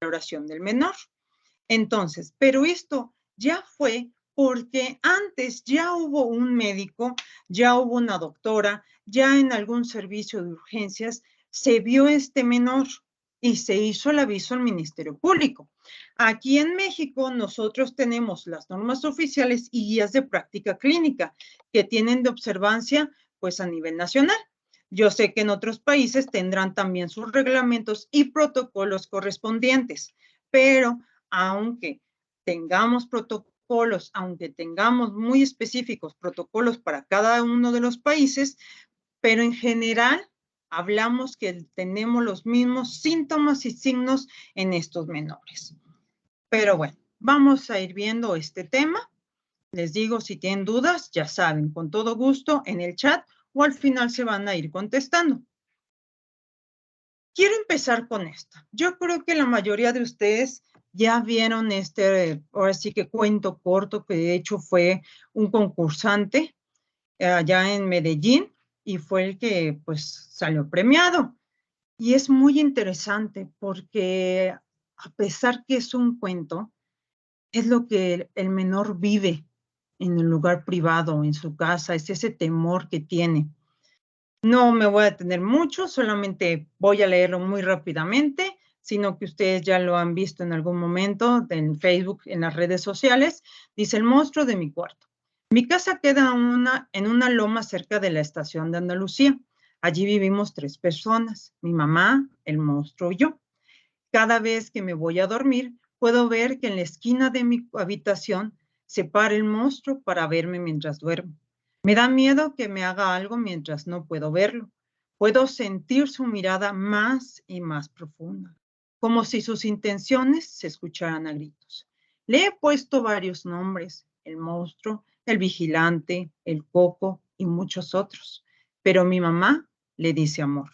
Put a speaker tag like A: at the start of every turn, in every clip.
A: valoración del menor. Entonces, pero esto ya fue porque antes ya hubo un médico, ya hubo una doctora, ya en algún servicio de urgencias se vio este menor y se hizo el aviso al Ministerio Público. Aquí en México nosotros tenemos las normas oficiales y guías de práctica clínica que tienen de observancia pues a nivel nacional. Yo sé que en otros países tendrán también sus reglamentos y protocolos correspondientes, pero aunque tengamos protocolos, aunque tengamos muy específicos protocolos para cada uno de los países, pero en general hablamos que tenemos los mismos síntomas y signos en estos menores. Pero bueno, vamos a ir viendo este tema. Les digo, si tienen dudas, ya saben, con todo gusto en el chat o al final se van a ir contestando. Quiero empezar con esto. Yo creo que la mayoría de ustedes ya vieron ahora sí que cuento corto, que de hecho fue un concursante allá en Medellín y fue el que pues salió premiado. Y es muy interesante porque a pesar que es un cuento, es lo que el menor vive en el lugar privado, en su casa, es ese temor que tiene. No me voy a detener mucho, solamente voy a leerlo muy rápidamente, sino que ustedes ya lo han visto en algún momento en Facebook, en las redes sociales. Dice: el monstruo de mi cuarto. Mi casa queda en una loma cerca de la estación de Andalucía. Allí vivimos 3 personas, mi mamá, el monstruo y yo. Cada vez que me voy a dormir, puedo ver que en la esquina de mi habitación se para el monstruo para verme mientras duermo. Me da miedo que me haga algo mientras no puedo verlo. Puedo sentir su mirada más y más profunda, como si sus intenciones se escucharan a gritos. Le he puesto varios nombres: el monstruo, el vigilante, el coco y muchos otros, pero mi mamá le dice amor.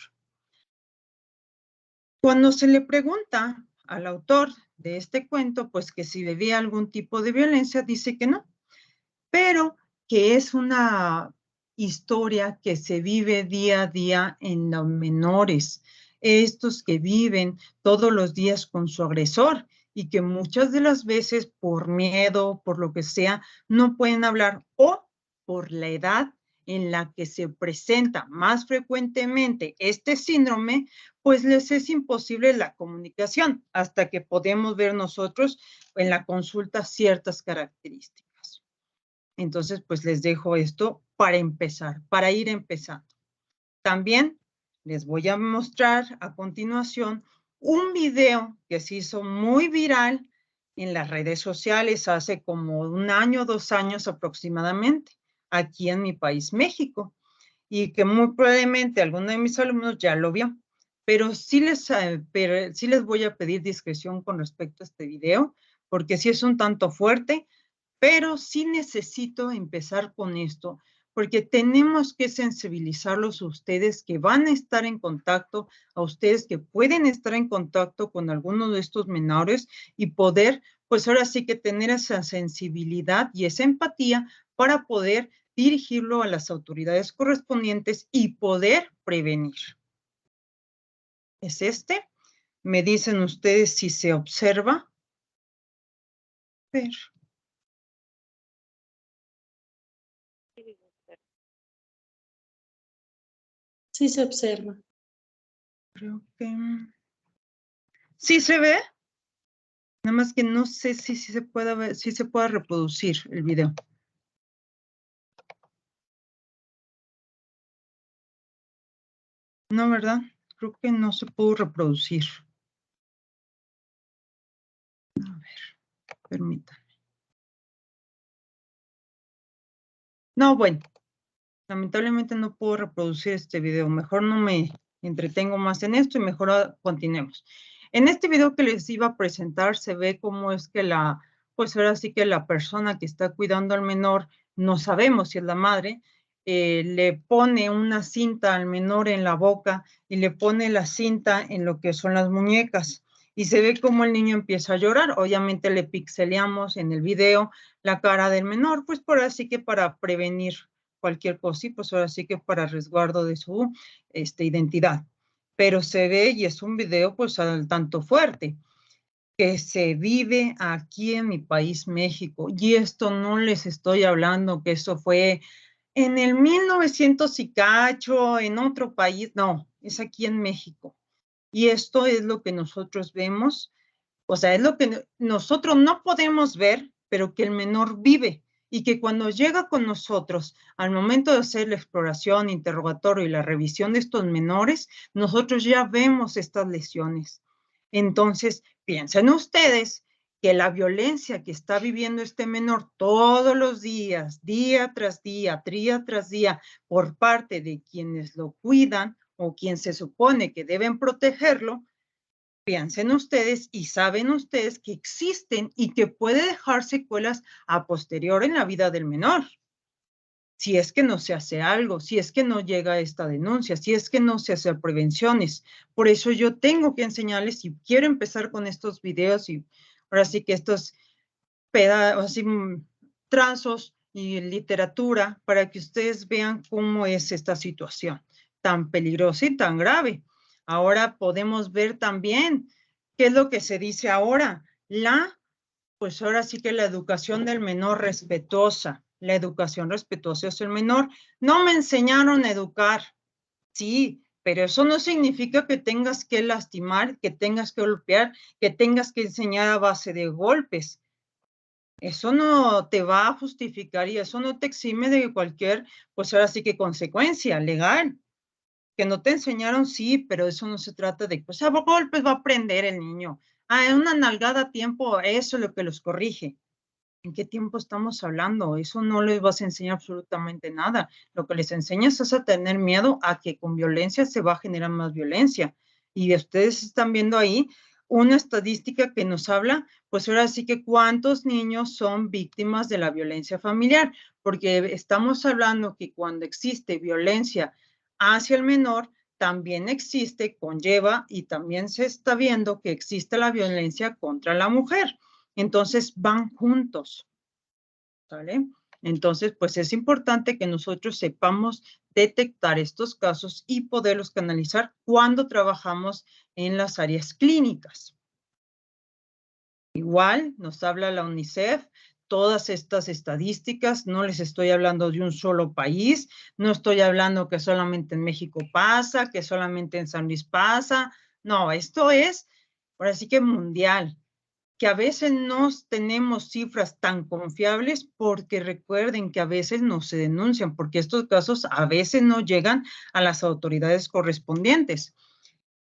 A: Cuando se le pregunta al autor de este cuento, pues que si vivía algún tipo de violencia, dice que no, pero que es una historia que se vive día a día en los menores, estos que viven todos los días con su agresor y que muchas de las veces por miedo, por lo que sea, no pueden hablar o por la edad en la que se presenta más frecuentemente este síndrome, pues les es imposible la comunicación hasta que podemos ver nosotros en la consulta ciertas características. Entonces, pues les dejo esto para empezar, para ir empezando. También les voy a mostrar a continuación un video que se hizo muy viral en las redes sociales hace como 1 año, 2 años aproximadamente, aquí en mi país, México, y que muy probablemente alguno de mis alumnos ya lo vio. Pero sí les voy a pedir discreción con respecto a este video, porque sí es un tanto fuerte, pero sí necesito empezar con esto, porque tenemos que sensibilizarlos a ustedes que van a estar en contacto, a ustedes que pueden estar en contacto con alguno de estos menores y poder, pues ahora sí que tener esa sensibilidad y esa empatía para poder dirigirlo a las autoridades correspondientes y poder prevenir. ¿Es este? Me dicen ustedes si se observa. A ver.
B: Sí se observa.
A: Creo que sí se ve. Nada más que no sé si se puede ver, si se puede reproducir el video. No, ¿verdad? Creo que no se pudo reproducir. A ver, permítanme. No, bueno, lamentablemente no puedo reproducir este video. Mejor no me entretengo más en esto y mejor continuemos. En este video que les iba a presentar se ve cómo es que pues ahora sí que la persona que está cuidando al menor, no sabemos si es la madre, le pone una cinta al menor en la boca y le pone la cinta en lo que son las muñecas. Y se ve cómo el niño empieza a llorar. Obviamente le pixeleamos en el video la cara del menor, pues por así que para prevenir cualquier cosa y pues ahora sí que para resguardo de su identidad. Pero se ve y es un video pues al tanto fuerte. que se vive aquí en mi país, México. Y esto no les estoy hablando que eso fue en el 1900 y cacho, en otro país, no, es aquí en México. Y esto es lo que nosotros vemos, o sea, es lo que nosotros no podemos ver, pero que el menor vive y que cuando llega con nosotros, al momento de hacer la exploración, interrogatorio y la revisión de estos menores, nosotros ya vemos estas lesiones. Entonces, piensen ustedes que la violencia que está viviendo este menor todos los días, día tras día, por parte de quienes lo cuidan o quien se supone que deben protegerlo, piensen ustedes y saben ustedes que existen y que puede dejar secuelas a posterior en la vida del menor. Si es que no se hace algo, si es que no llega esta denuncia, si es que no se hace prevenciones. Por eso yo tengo que enseñarles y quiero empezar con estos videos y ahora sí que estos así, trazos y literatura para que ustedes vean cómo es esta situación tan peligrosa y tan grave. Ahora podemos ver también qué es lo que se dice ahora. Pues ahora sí que la educación del menor respetuosa. La educación respetuosa es el menor. No me enseñaron a educar, sí, pero eso no significa que tengas que lastimar, que tengas que golpear, que tengas que enseñar a base de golpes. Eso no te va a justificar y eso no te exime de cualquier, pues ahora sí que consecuencia legal. Que no te enseñaron, sí, pero eso no se trata de, pues a golpes va a aprender el niño. En una nalgada a tiempo, eso es lo que los corrige. ¿En qué tiempo estamos hablando? Eso no les vas a enseñar absolutamente nada. Lo que les enseñas es a tener miedo a que con violencia se va a generar más violencia. Y ustedes están viendo ahí una estadística que nos habla, pues ahora sí que cuántos niños son víctimas de la violencia familiar, porque estamos hablando que cuando existe violencia hacia el menor, también existe, conlleva y también se está viendo que existe la violencia contra la mujer. Entonces van juntos, ¿sale? Entonces, pues es importante que nosotros sepamos detectar estos casos y poderlos canalizar cuando trabajamos en las áreas clínicas. Igual nos habla la UNICEF, todas estas estadísticas, no les estoy hablando de un solo país, no estoy hablando que solamente en México pasa, que solamente en San Luis pasa, no, esto es, ahora sí que mundial, que a veces no tenemos cifras tan confiables porque recuerden que a veces no se denuncian, porque estos casos a veces no llegan a las autoridades correspondientes.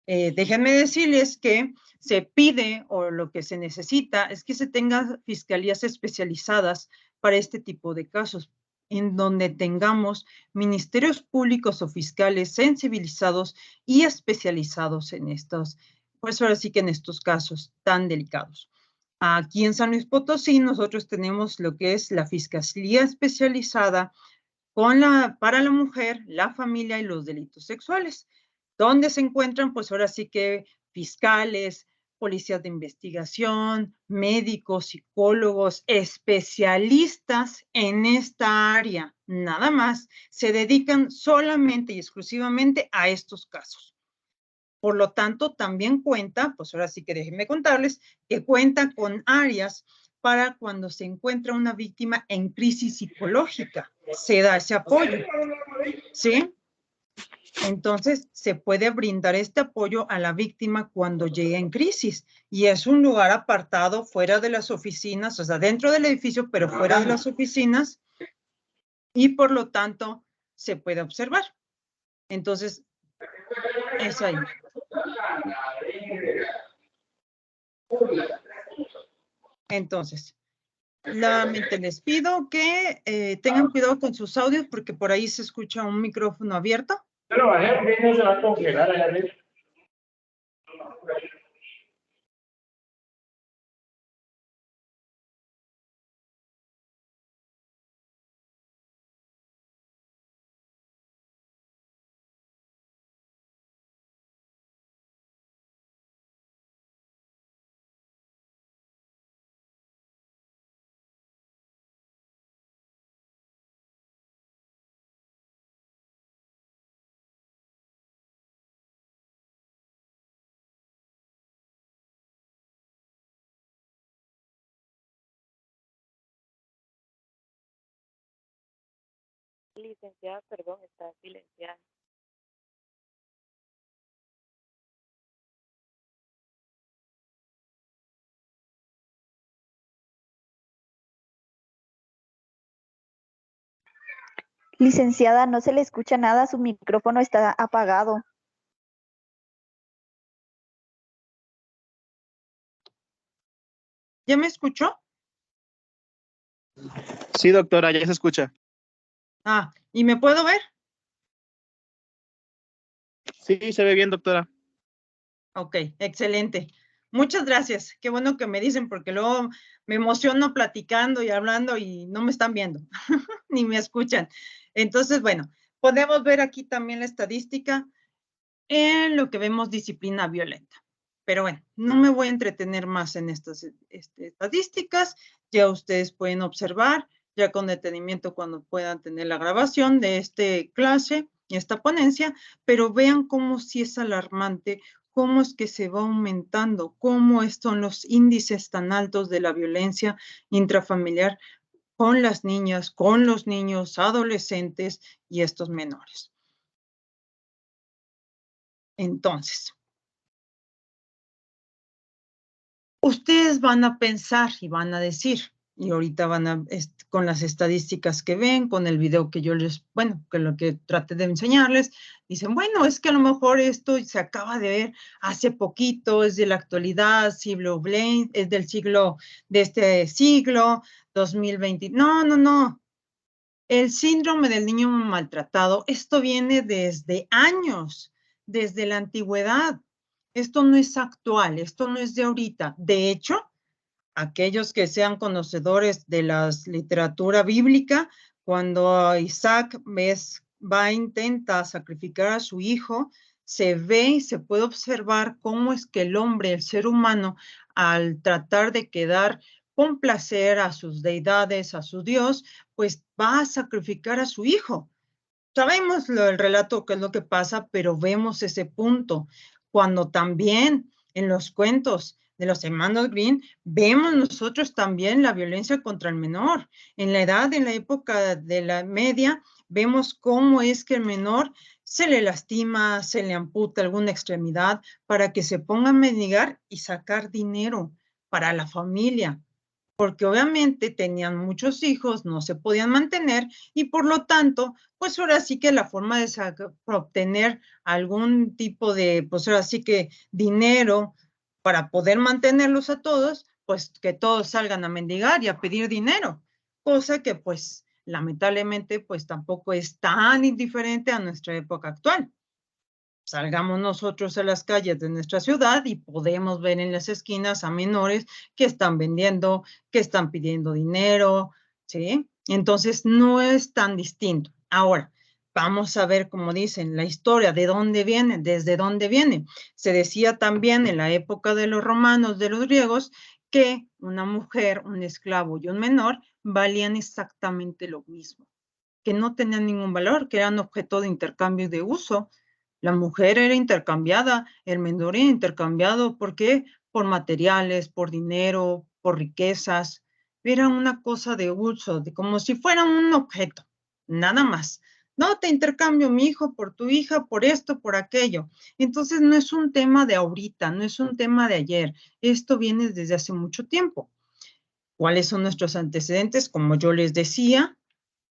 A: Déjenme decirles que se pide o lo que se necesita es que se tengan fiscalías especializadas para este tipo de casos, en donde tengamos ministerios públicos o fiscales sensibilizados y especializados en estos, pues ahora sí que en estos casos tan delicados. Aquí en San Luis Potosí nosotros tenemos lo que es la Fiscalía Especializada para la mujer, la familia y los delitos sexuales, donde se encuentran, pues ahora sí que fiscales, policías de investigación, médicos, psicólogos, especialistas en esta área, nada más, se dedican solamente y exclusivamente a estos casos. Por lo tanto, también cuenta, pues ahora sí que déjenme contarles, que cuenta con áreas para cuando se encuentra una víctima en crisis psicológica. Se da ese apoyo, ¿sí? Entonces, se puede brindar este apoyo a la víctima cuando llega en crisis y es un lugar apartado fuera de las oficinas, o sea, dentro del edificio, pero fuera de las oficinas y por lo tanto se puede observar. Entonces, es ahí. Entonces, nuevamente les pido que tengan cuidado con sus audios porque por ahí se escucha un micrófono abierto.
C: Pero vaya, no se va a congelar allá arriba.
D: Licenciada, perdón, está silenciada.
E: Licenciada, no se le escucha nada, su micrófono está apagado.
A: ¿Ya me escuchó?
F: Sí, doctora, ya se escucha.
A: Ah, ¿y me puedo ver?
F: Sí, se ve bien, doctora.
A: Ok, excelente. Muchas gracias. Qué bueno que me dicen porque luego me emociono platicando y hablando y no me están viendo, ni me escuchan. Entonces, bueno, podemos ver aquí también la estadística en lo que vemos disciplina violenta. Pero bueno, no me voy a entretener más en estas estadísticas. Ya ustedes pueden observar, ya con detenimiento cuando puedan tener la grabación de esta clase, esta ponencia, pero vean cómo sí es alarmante, cómo es que se va aumentando, cómo son los índices tan altos de la violencia intrafamiliar con las niñas, con los niños, adolescentes y estos menores. Entonces, ustedes van a pensar y van a decir, y ahorita van a, con las estadísticas que ven, con el video que yo les, bueno, que lo que traté de enseñarles, dicen, bueno, es que a lo mejor esto se acaba de ver hace poquito, es de la actualidad, siglo XX, es del siglo, de este siglo, 2020. No, no, no. El síndrome del niño maltratado, esto viene desde años, desde la antigüedad. Esto no es actual, esto no es de ahorita. De hecho, aquellos que sean conocedores de la literatura bíblica, cuando Isaac va a intentar sacrificar a su hijo, se ve y se puede observar cómo es que el hombre, el ser humano, al tratar de quedar complacer a sus deidades, a su Dios, pues va a sacrificar a su hijo. Sabemos el relato, qué es lo que pasa, pero vemos ese punto. Cuando también en los cuentos de los hermanos Green, vemos nosotros también la violencia contra el menor. En la época de la media, vemos cómo es que el menor se le lastima, se le amputa alguna extremidad para que se ponga a mendigar y sacar dinero para la familia, porque obviamente tenían muchos hijos, no se podían mantener y por lo tanto, pues ahora sí que la forma de obtener algún tipo de, pues ahora sí que dinero para poder mantenerlos a todos, pues que todos salgan a mendigar y a pedir dinero, cosa que pues lamentablemente pues tampoco es tan indiferente a nuestra época actual. Salgamos nosotros a las calles de nuestra ciudad y podemos ver en las esquinas a menores que están vendiendo, que están pidiendo dinero, ¿sí? Entonces no es tan distinto. Ahora, vamos a ver, como dicen, la historia, de dónde viene, desde dónde viene. Se decía también en la época de los romanos, de los griegos, que una mujer, un esclavo y un menor valían exactamente lo mismo, que no tenían ningún valor, que eran objeto de intercambio y de uso. La mujer era intercambiada, el menor era intercambiado, ¿por qué? Por materiales, por dinero, por riquezas. Era una cosa de uso, de como si fuera un objeto, nada más. No, te intercambio mi hijo por tu hija, por esto, por aquello. Entonces no es un tema de ahorita, no es un tema de ayer. Esto viene desde hace mucho tiempo. ¿Cuáles son nuestros antecedentes? Como yo les decía,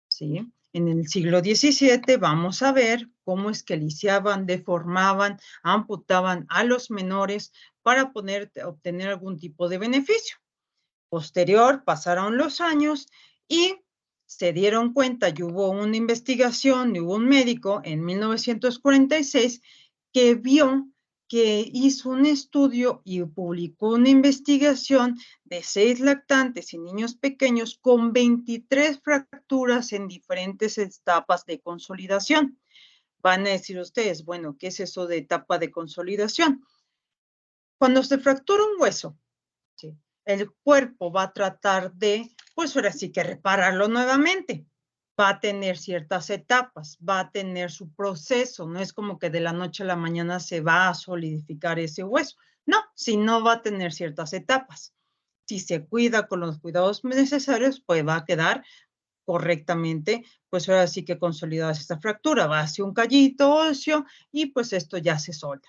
A: ¿sí? En el siglo XVII vamos a ver cómo es que lisiaban, deformaban, amputaban a los menores para obtener algún tipo de beneficio. Posterior, pasaron los años y se dieron cuenta y hubo una investigación y hubo un médico en 1946 que vio que hizo un estudio y publicó una investigación de 6 lactantes y niños pequeños con 23 fracturas en diferentes etapas de consolidación. Van a decir ustedes, bueno, ¿qué es eso de etapa de consolidación? Cuando se fractura un hueso, ¿sí?, el cuerpo va a tratar de, pues ahora sí que repararlo nuevamente. Va a tener ciertas etapas, va a tener su proceso, no es como que de la noche a la mañana se va a solidificar ese hueso. No, sino va a tener ciertas etapas. Si se cuida con los cuidados necesarios, pues va a quedar correctamente, pues ahora sí que consolidadas esta fractura, va hacia un callito óseo y pues esto ya se solda.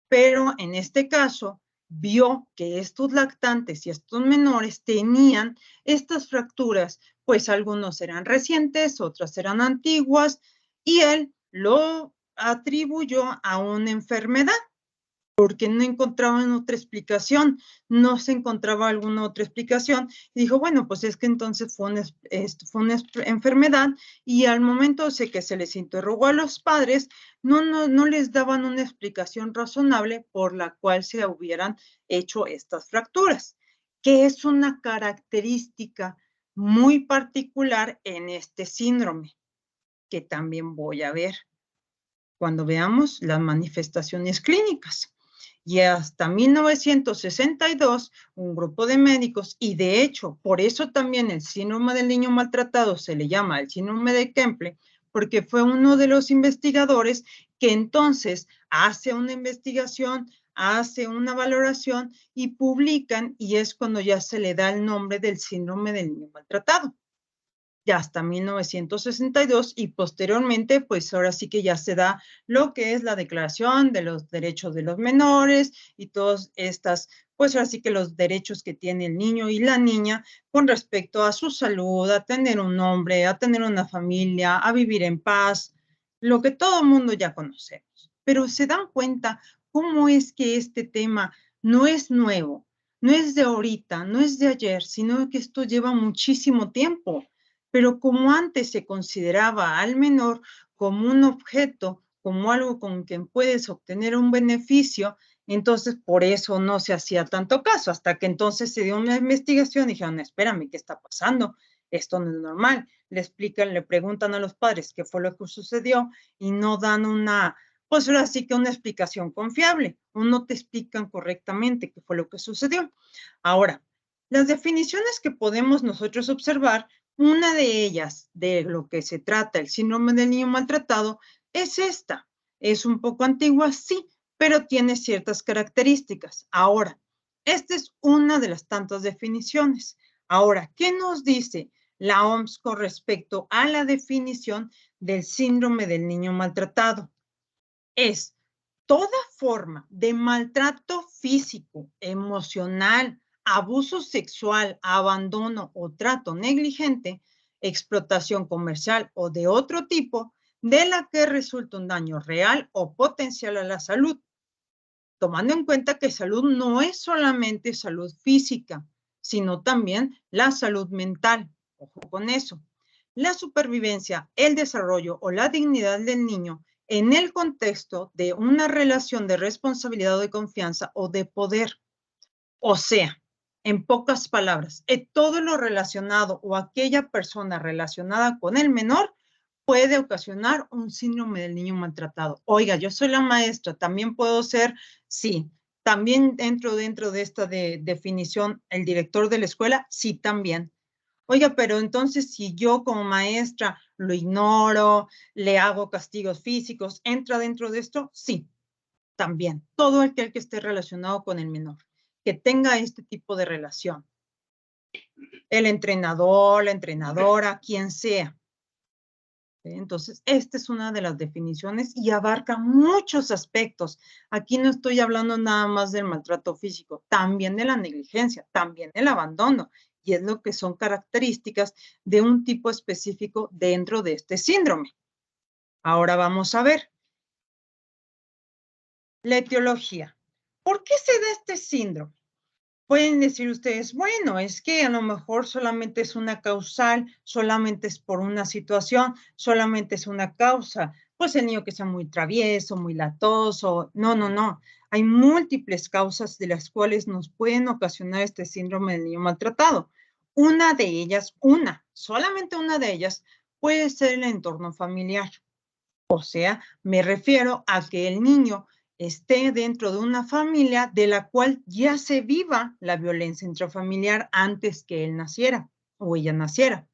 A: Pero en este caso, vio que estos lactantes y estos menores tenían estas fracturas, pues algunos eran recientes, otras eran antiguas, y él lo atribuyó a una enfermedad, porque no encontraban otra explicación, no se encontraba alguna otra explicación, y dijo, bueno, pues es que entonces fue una enfermedad, y al momento de que se les interrogó a los padres, no les daban una explicación razonable por la cual se hubieran hecho estas fracturas, que es una característica muy particular en este síndrome, que también voy a ver cuando veamos las manifestaciones clínicas. Y hasta 1962, un grupo de médicos, y de hecho, por eso también el síndrome del niño maltratado se le llama el síndrome de Kemble, porque fue uno de los investigadores que entonces hace una investigación, hace una valoración y publican, y es cuando ya se le da el nombre del síndrome del niño maltratado. Ya hasta 1962 y posteriormente, pues ahora sí que ya se da lo que es la Declaración de los Derechos de los Menores y todas estas, pues ahora sí que los derechos que tiene el niño y la niña con respecto a su salud, a tener un nombre, a tener una familia, a vivir en paz, lo que todo el mundo ya conocemos. Pero se dan cuenta cómo es que este tema no es nuevo, no es de ahorita, no es de ayer, sino que esto lleva muchísimo tiempo. Pero como antes se consideraba al menor como un objeto, como algo con quien puedes obtener un beneficio, entonces por eso no se hacía tanto caso, hasta que entonces se dio una investigación y dijeron, espérame, ¿qué está pasando? Esto no es normal. Le explican, le preguntan a los padres qué fue lo que sucedió y no dan una, pues ahora sí que una explicación confiable, o no te explican correctamente qué fue lo que sucedió. Ahora, las definiciones que podemos nosotros observar, una de ellas, de lo que se trata el síndrome del niño maltratado, es esta. Es un poco antigua, sí, pero tiene ciertas características. Ahora, esta es una de las tantas definiciones. Ahora, ¿qué nos dice la OMS con respecto a la definición del síndrome del niño maltratado? Es toda forma de maltrato físico, emocional, abuso sexual, abandono o trato negligente, explotación comercial o de otro tipo, de la que resulta un daño real o potencial a la salud, tomando en cuenta que salud no es solamente salud física, sino también la salud mental. Ojo con eso. La supervivencia, el desarrollo o la dignidad del niño en el contexto de una relación de responsabilidad o de confianza o de poder. O sea, en pocas palabras, todo lo relacionado o aquella persona relacionada con el menor puede ocasionar un síndrome del niño maltratado. Oiga, yo soy la maestra, también puedo ser, sí, también entro dentro de esta definición, el director de la escuela, sí, también. Oiga, pero entonces si yo como maestra lo ignoro, le hago castigos físicos, ¿entra dentro de esto? Sí, también. Todo aquel que esté relacionado con el menor, que tenga este tipo de relación. El entrenador, la entrenadora, quien sea. Entonces, esta es una de las definiciones y abarca muchos aspectos. Aquí no estoy hablando nada más del maltrato físico, también de la negligencia, también del abandono, y es lo que son características de un tipo específico dentro de este síndrome. Ahora vamos a ver la etiología. ¿Por qué se da este síndrome? Pueden decir ustedes, bueno, es que a lo mejor solamente es una causal, solamente es por una situación, solamente es una causa. Pues el niño que sea muy travieso, muy latoso. No, no, no. Hay múltiples causas de las cuales nos pueden ocasionar este síndrome del niño maltratado. Una de ellas, solamente una de ellas, puede ser el entorno familiar. O sea, me refiero a que el niño esté dentro de una familia de la cual ya se viva la violencia intrafamiliar antes que él naciera o ella naciera.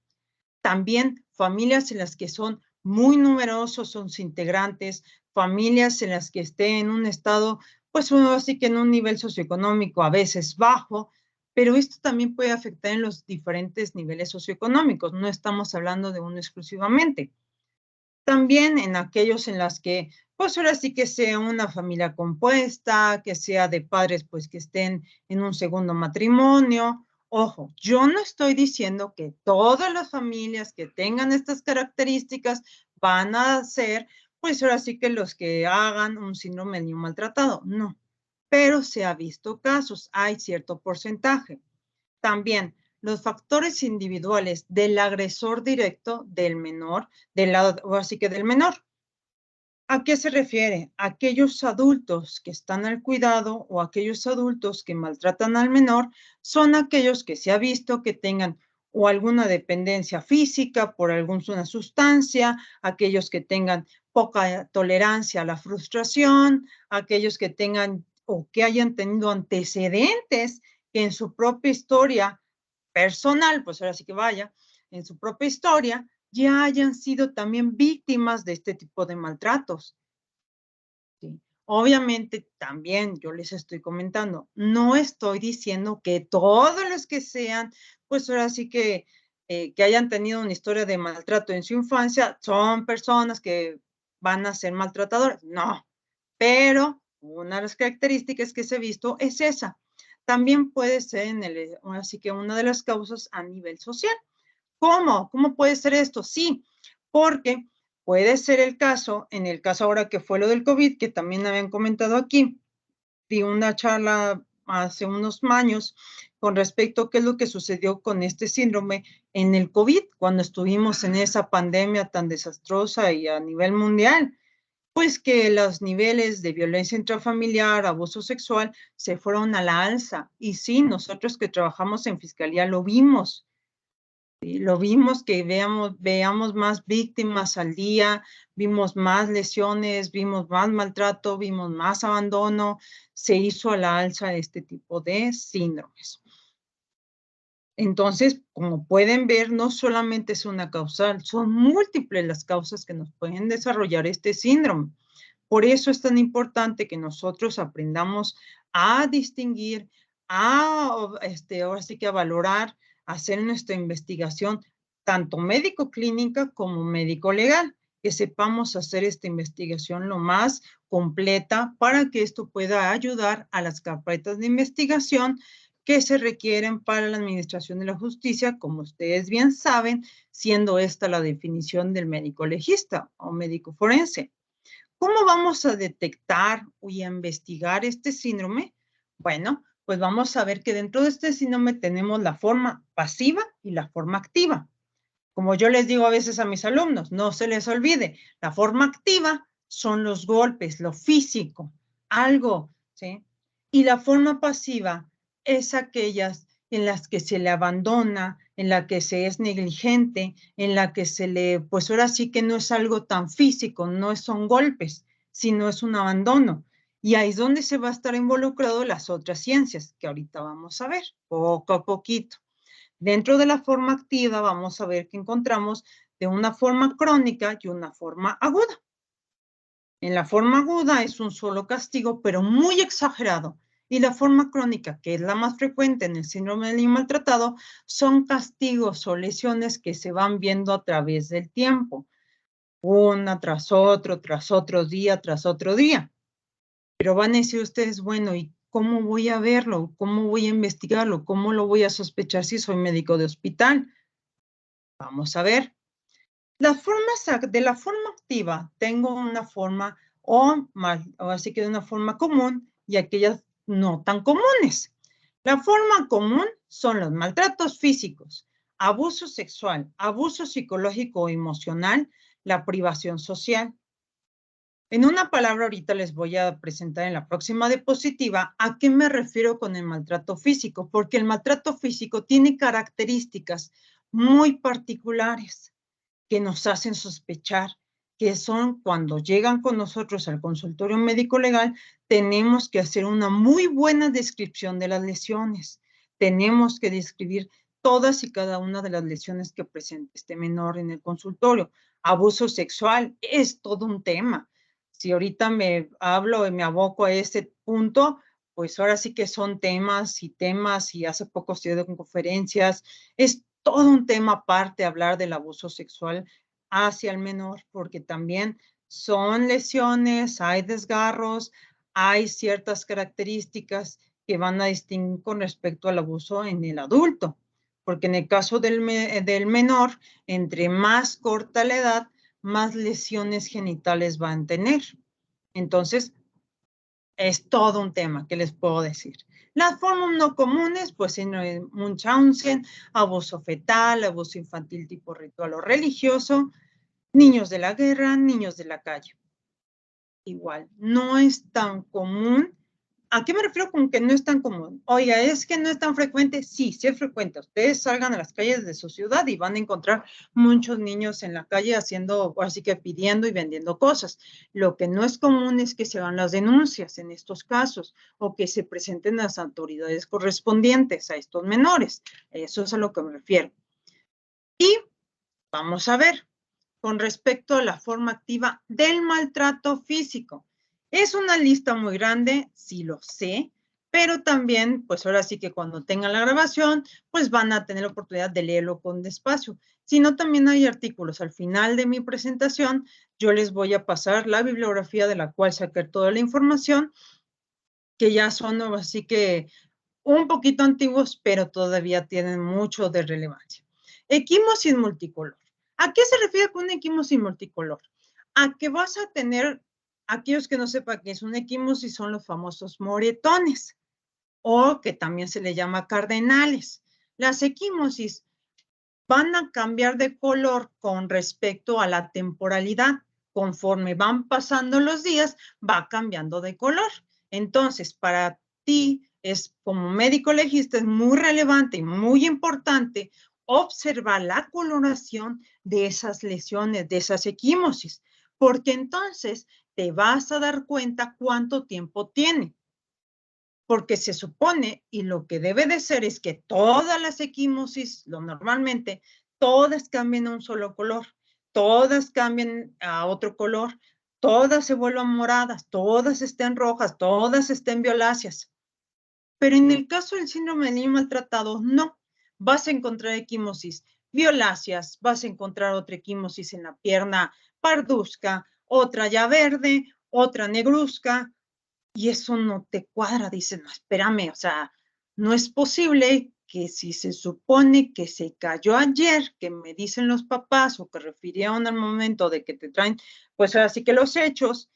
A: También familias en las que son muy numerosos sus integrantes, familias en las que esté en un estado, pues uno así que en un nivel socioeconómico a veces bajo, pero esto también puede afectar en los diferentes niveles socioeconómicos, no estamos hablando de uno exclusivamente. También en aquellos en las que, pues ahora sí que sea una familia compuesta, que sea de padres pues que estén en un segundo matrimonio. Ojo, yo no estoy diciendo que todas las familias que tengan estas características van a ser, pues ahora sí que los que hagan un síndrome del niño maltratado, no. Pero se ha visto casos, hay cierto porcentaje. También los factores individuales del agresor directo del menor, del lado, o así que del menor. ¿A qué se refiere? Aquellos adultos que están al cuidado o aquellos adultos que maltratan al menor son aquellos que se ha visto que tengan o alguna dependencia física por alguna sustancia, aquellos que tengan poca tolerancia a la frustración, aquellos que tengan o que hayan tenido antecedentes que en su propia historia personal, pues ahora sí que vaya, en su propia historia, ya hayan sido también víctimas de este tipo de maltratos. ¿Sí? Obviamente, también yo les estoy comentando, no estoy diciendo que todos los que sean, pues ahora sí que hayan tenido una historia de maltrato en su infancia, son personas que van a ser maltratadores. No, pero una de las características que se ha visto es esa. También puede ser así que una de las causas a nivel social. ¿Cómo? ¿Cómo puede ser esto? Sí, porque puede ser en el caso ahora que fue lo del COVID, que también habían comentado aquí, di una charla hace unos años con respecto a qué es lo que sucedió con este síndrome en el COVID, cuando estuvimos en esa pandemia tan desastrosa y a nivel mundial, pues que los niveles de violencia intrafamiliar, abuso sexual, se fueron a la alza. Y sí, nosotros que trabajamos en fiscalía lo vimos. ¿Sí? Lo vimos que veamos más víctimas al día, vimos más lesiones, vimos más maltrato, vimos más abandono, se hizo a la alza este tipo de síndromes. Entonces, como pueden ver, no solamente es una causal, son múltiples las causas que nos pueden desarrollar este síndrome. Por eso es tan importante que nosotros aprendamos a distinguir, ahora sí que a valorar, a hacer nuestra investigación, tanto médico-clínica como médico-legal, que sepamos hacer esta investigación lo más completa para que esto pueda ayudar a las carpetas de investigación que se requieren para la administración de la justicia, como ustedes bien saben, siendo esta la definición del médico legista o médico forense. ¿Cómo vamos a detectar y a investigar este síndrome? Bueno, pues vamos a ver que dentro de este síndrome tenemos la forma pasiva y la forma activa. Como yo les digo a veces a mis alumnos, no se les olvide, la forma activa son los golpes, lo físico, algo, ¿sí? Y la forma pasiva es aquellas en las que se le abandona, en la que se es negligente, en la que pues ahora sí que no es algo tan físico, no son golpes, sino es un abandono. Y ahí es donde se va a estar involucrado las otras ciencias, que ahorita vamos a ver, poco a poquito. Dentro de la forma activa vamos a ver que encontramos de una forma crónica y una forma aguda. En la forma aguda es un solo castigo, pero muy exagerado. Y la forma crónica, que es la más frecuente en el síndrome del niño maltratado, son castigos o lesiones que se van viendo a través del tiempo. Una tras otro día, tras otro día. Pero van a decir ustedes, bueno, ¿y cómo voy a verlo? ¿Cómo voy a investigarlo? ¿Cómo lo voy a sospechar si soy médico de hospital? Vamos a ver. De la forma activa, tengo una forma o así que de una forma común y aquellas no tan comunes. La forma común son los maltratos físicos, abuso sexual, abuso psicológico o emocional, la privación social. En una palabra ahorita les voy a presentar en la próxima diapositiva a qué me refiero con el maltrato físico, porque el maltrato físico tiene características muy particulares que nos hacen sospechar, que son cuando llegan con nosotros al consultorio médico legal, tenemos que hacer una muy buena descripción de las lesiones. Tenemos que describir todas y cada una de las lesiones que presenta este menor en el consultorio. Abuso sexual es todo un tema. Si ahorita me aboco a ese punto, pues ahora sí que son temas y hace poco estuve en conferencias. Es todo un tema aparte hablar del abuso sexual hacia el menor, porque también son lesiones, hay desgarros, hay ciertas características que van a distinguir con respecto al abuso en el adulto, porque en el caso del menor, entre más corta la edad, más lesiones genitales van a tener. Entonces, es todo un tema, ¿qué les puedo decir? Las formas no comunes, pues síndrome de Munchausen, abuso fetal, abuso infantil tipo ritual o religioso, niños de la guerra, niños de la calle. Igual, no es tan común. ¿A qué me refiero con que no es tan común? Oiga, ¿es que no es tan frecuente? Sí, sí es frecuente. Ustedes salgan a las calles de su ciudad y van a encontrar muchos niños en la calle haciendo, así que pidiendo y vendiendo cosas. Lo que no es común es que se hagan las denuncias en estos casos o que se presenten las autoridades correspondientes a estos menores. Eso es a lo que me refiero. Y vamos a ver, con respecto a la forma activa del maltrato físico. Es una lista muy grande, sí lo sé, pero también, pues ahora sí que cuando tengan la grabación, pues van a tener la oportunidad de leerlo con despacio. Si no, también hay artículos. Al final de mi presentación, yo les voy a pasar la bibliografía de la cual saqué toda la información, que ya son así que un poquito antiguos, pero todavía tienen mucho de relevancia. Equimosis multicolor. ¿A qué se refiere con un equimosis multicolor? A que vas a tener, aquellos que no sepan qué es un equimosis, son los famosos moretones, o que también se le llama cardenales. Las equimosis van a cambiar de color con respecto a la temporalidad. Conforme van pasando los días, va cambiando de color. Entonces, para ti, como médico legista, es muy relevante y muy importante observar la coloración de esas lesiones, de esas equimosis, porque entonces te vas a dar cuenta cuánto tiempo tiene. Porque se supone, y lo que debe de ser es que todas las equimosis, normalmente, todas cambian a un solo color, todas cambian a otro color, todas se vuelvan moradas, todas estén rojas, todas estén violáceas. Pero en el caso del síndrome del niño maltratado, no. Vas a encontrar equimosis violáceas, vas a encontrar otra equimosis en la pierna parduzca, otra ya verde, otra negruzca, y eso no te cuadra. Dices, no, espérame, o sea, no es posible que si se supone que se cayó ayer, que me dicen los papás o que refirieron al momento de que te traen, pues ahora sí que los hechos,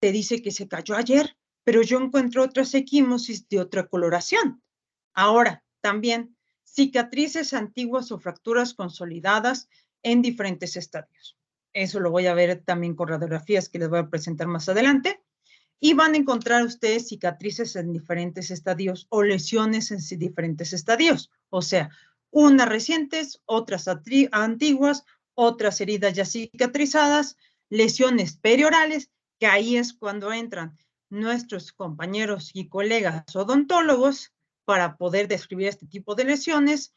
A: te dice que se cayó ayer, pero yo encuentro otras equimosis de otra coloración. Ahora, también, cicatrices antiguas o fracturas consolidadas en diferentes estadios. Eso lo voy a ver también con radiografías que les voy a presentar más adelante. Y van a encontrar ustedes cicatrices en diferentes estadios o lesiones en diferentes estadios. O sea, unas recientes, otras antiguas, otras heridas ya cicatrizadas, lesiones periorales, que ahí es cuando entran nuestros compañeros y colegas odontólogos para poder describir este tipo de lesiones,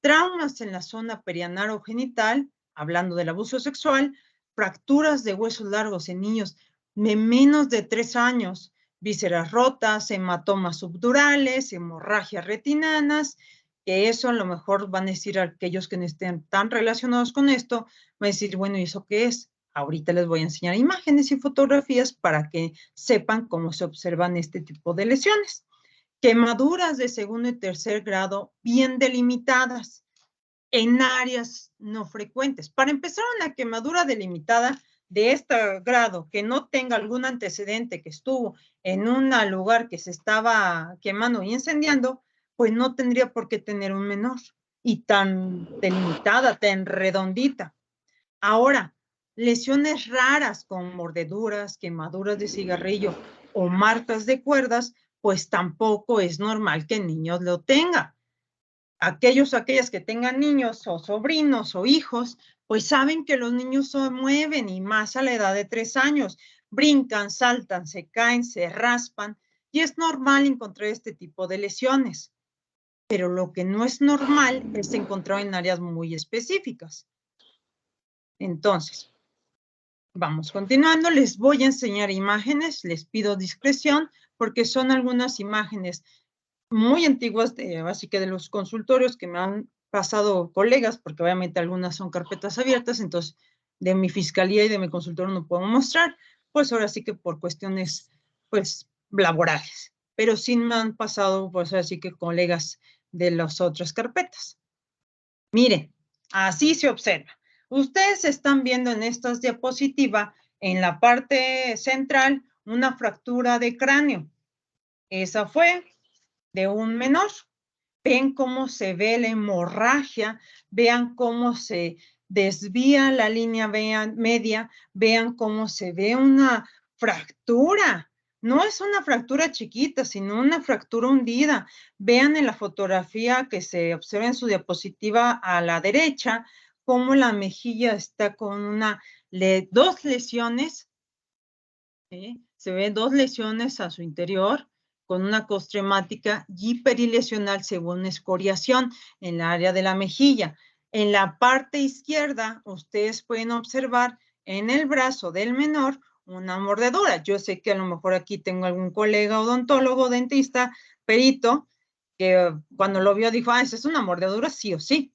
A: traumas en la zona perianal o genital, hablando del abuso sexual, fracturas de huesos largos en niños de menos de 3 años, vísceras rotas, hematomas subdurales, hemorragias retinanas, que eso a lo mejor van a decir aquellos que no estén tan relacionados con esto, van a decir, bueno, ¿y eso qué es? Ahorita les voy a enseñar imágenes y fotografías para que sepan cómo se observan este tipo de lesiones. Quemaduras de segundo y tercer grado bien delimitadas en áreas no frecuentes. Para empezar, una quemadura delimitada de este grado que no tenga algún antecedente que estuvo en un lugar que se estaba quemando y incendiando, pues no tendría por qué tener un menor y tan delimitada, tan redondita. Ahora, lesiones raras con mordeduras, quemaduras de cigarrillo o marcas de cuerdas, pues tampoco es normal que el niño lo tenga. Aquellas que tengan niños o sobrinos o hijos, pues saben que los niños se mueven y más a la edad de 3 años. Brincan, saltan, se caen, se raspan y es normal encontrar este tipo de lesiones. Pero lo que no es normal es encontrar en áreas muy específicas. Entonces, vamos continuando. Les voy a enseñar imágenes. Les pido discreción porque son algunas imágenes muy antiguas, así que de los consultorios que me han pasado colegas, porque obviamente algunas son carpetas abiertas, entonces de mi fiscalía y de mi consultorio no puedo mostrar, pues ahora sí que por cuestiones, pues, laborales. Pero sí me han pasado, pues ahora sí que colegas de las otras carpetas. Miren, así se observa. Ustedes están viendo en esta diapositiva, en la parte central, una fractura de cráneo. Esa fue de un menor. Ven cómo se ve la hemorragia, vean cómo se desvía la línea media, vean cómo se ve una fractura. No es una fractura chiquita, sino una fractura hundida. Vean en la fotografía que se observa en su diapositiva a la derecha, cómo la mejilla está con dos lesiones. ¿Sí? Se ven dos lesiones a su interior con una costra hemática y perilesional según escoriación en la área de la mejilla. En la parte izquierda, ustedes pueden observar en el brazo del menor una mordedura. Yo sé que a lo mejor aquí tengo algún colega odontólogo, dentista, perito, que cuando lo vio dijo, esa es una mordedura sí o sí.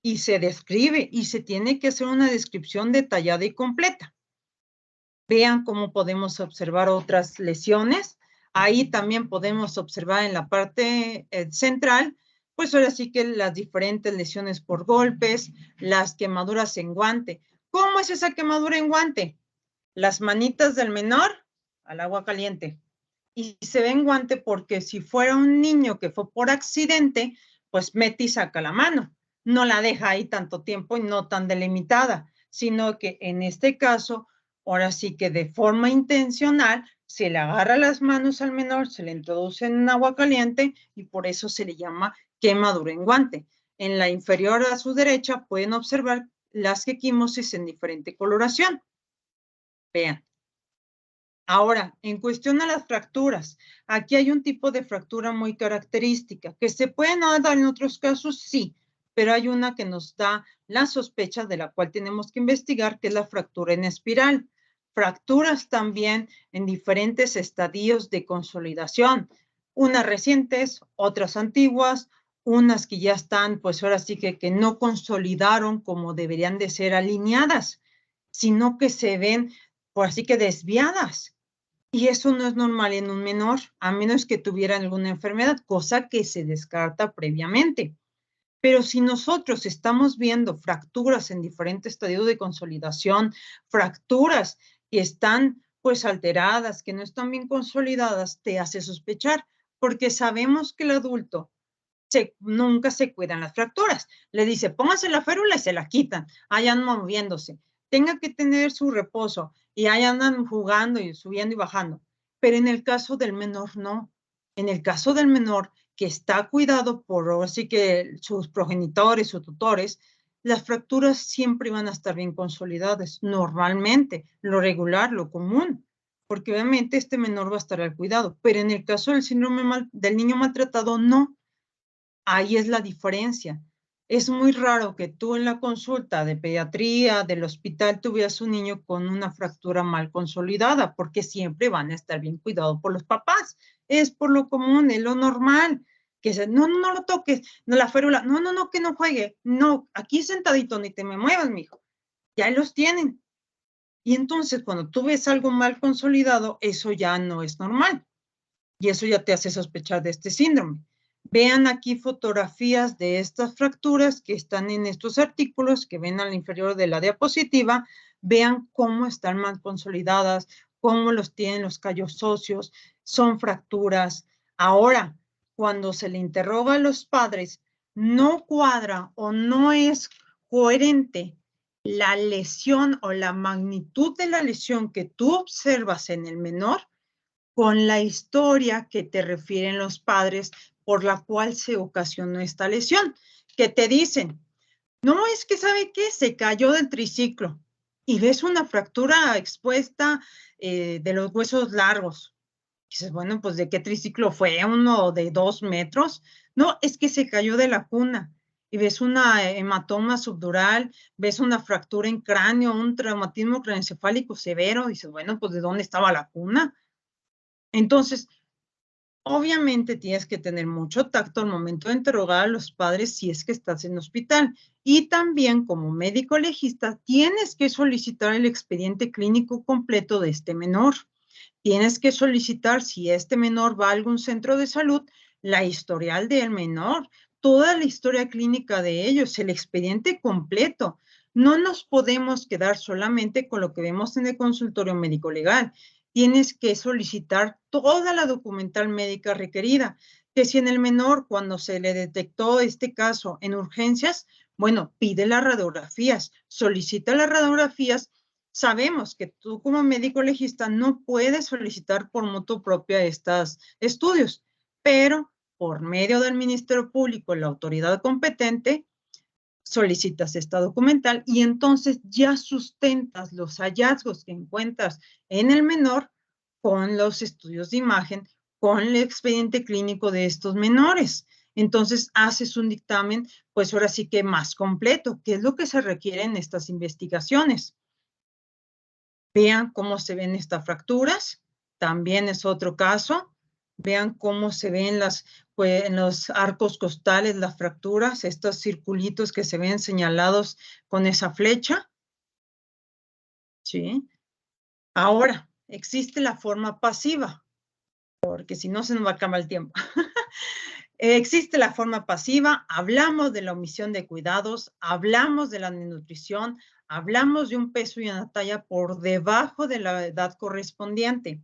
A: Y se describe y se tiene que hacer una descripción detallada y completa. Vean cómo podemos observar otras lesiones. Ahí también podemos observar en la parte central, pues ahora sí que las diferentes lesiones por golpes, las quemaduras en guante. ¿Cómo es esa quemadura en guante? Las manitas del menor al agua caliente. Y se ve en guante porque si fuera un niño que fue por accidente, pues mete y saca la mano. No la deja ahí tanto tiempo y no tan delimitada, sino que en este caso, ahora sí que de forma intencional, se le agarra las manos al menor, se le introduce en agua caliente y por eso se le llama quemadura en guante. En la inferior a su derecha pueden observar las equimosis en diferente coloración. Vean. Ahora, en cuestión a las fracturas, aquí hay un tipo de fractura muy característica, que se pueden dar en otros casos, sí, pero hay una que nos da la sospecha de la cual tenemos que investigar, que es la fractura en espiral. Fracturas también en diferentes estadios de consolidación, unas recientes, otras antiguas, unas que ya están, pues ahora sí que no consolidaron como deberían de ser alineadas, sino que se ven, pues así que desviadas. Y eso no es normal en un menor, a menos que tuviera alguna enfermedad, cosa que se descarta previamente. Pero si nosotros estamos viendo fracturas en diferentes estadios de consolidación, fracturas que están pues alteradas, que no están bien consolidadas, te hace sospechar, porque sabemos que el adulto nunca se cuidan las fracturas. Le dice, póngase la férula y se la quitan, ahí andan moviéndose. Tenga que tener su reposo y ahí andan jugando y subiendo y bajando. Pero en el caso del menor, no. En el caso del menor que está cuidado por así que sus progenitores o tutores, las fracturas siempre van a estar bien consolidadas, normalmente, lo regular, lo común, porque obviamente este menor va a estar al cuidado. Pero en el caso del síndrome del niño maltratado, no. Ahí es la diferencia. Es muy raro que tú en la consulta de pediatría del hospital tuvieras un niño con una fractura mal consolidada, porque siempre van a estar bien cuidados por los papás. Es por lo común, es lo normal. Que no lo toques, no la férula, no, que no juegue. No, aquí sentadito, ni te me muevas, mijo. Ya los tienen. Y entonces, cuando tú ves algo mal consolidado, eso ya no es normal. Y eso ya te hace sospechar de este síndrome. Vean aquí fotografías de estas fracturas que están en estos artículos que ven al inferior de la diapositiva. Vean cómo están mal consolidadas, cómo los tienen los callos óseos, son fracturas. Ahora, cuando se le interroga a los padres, no cuadra o no es coherente la lesión o la magnitud de la lesión que tú observas en el menor con la historia que te refieren los padres por la cual se ocasionó esta lesión, que te dicen, no, es que ¿sabe qué? Se cayó del triciclo y ves una fractura expuesta de los huesos largos. Y dices, bueno, pues ¿de qué triciclo fue? ¿Uno de 2 metros? No, es que se cayó de la cuna. Y ves una hematoma subdural, ves una fractura en cráneo, un traumatismo craneoencefálico severo. Y dices, bueno, pues ¿de dónde estaba la cuna? Entonces, Obviamente tienes que tener mucho tacto al momento de interrogar a los padres si es que estás en hospital. Y también como médico legista tienes que solicitar el expediente clínico completo de este menor. Tienes que solicitar, si este menor va a algún centro de salud, la historial del menor, toda la historia clínica de ellos, el expediente completo. No nos podemos quedar solamente con lo que vemos en el consultorio médico legal. Tienes que solicitar toda la documental médica requerida, que si en el menor, cuando se le detectó este caso en urgencias, bueno, pide las radiografías, solicita las radiografías. Sabemos que tú como médico legista no puedes solicitar por motu propia estos estudios, pero por medio del Ministerio Público, la autoridad competente, solicitas esta documental y entonces ya sustentas los hallazgos que encuentras en el menor con los estudios de imagen, con el expediente clínico de estos menores. Entonces haces un dictamen, pues ahora sí que más completo, que es lo que se requiere en estas investigaciones. Vean cómo se ven estas fracturas, también es otro caso. Vean cómo se ven pues, en los arcos costales las fracturas, estos circulitos que se ven señalados con esa flecha. ¿Sí? Ahora, existe la forma pasiva, porque si no se nos va a acabar el tiempo. Existe la forma pasiva, hablamos de la omisión de cuidados, hablamos de la desnutrición, hablamos de un peso y una talla por debajo de la edad correspondiente.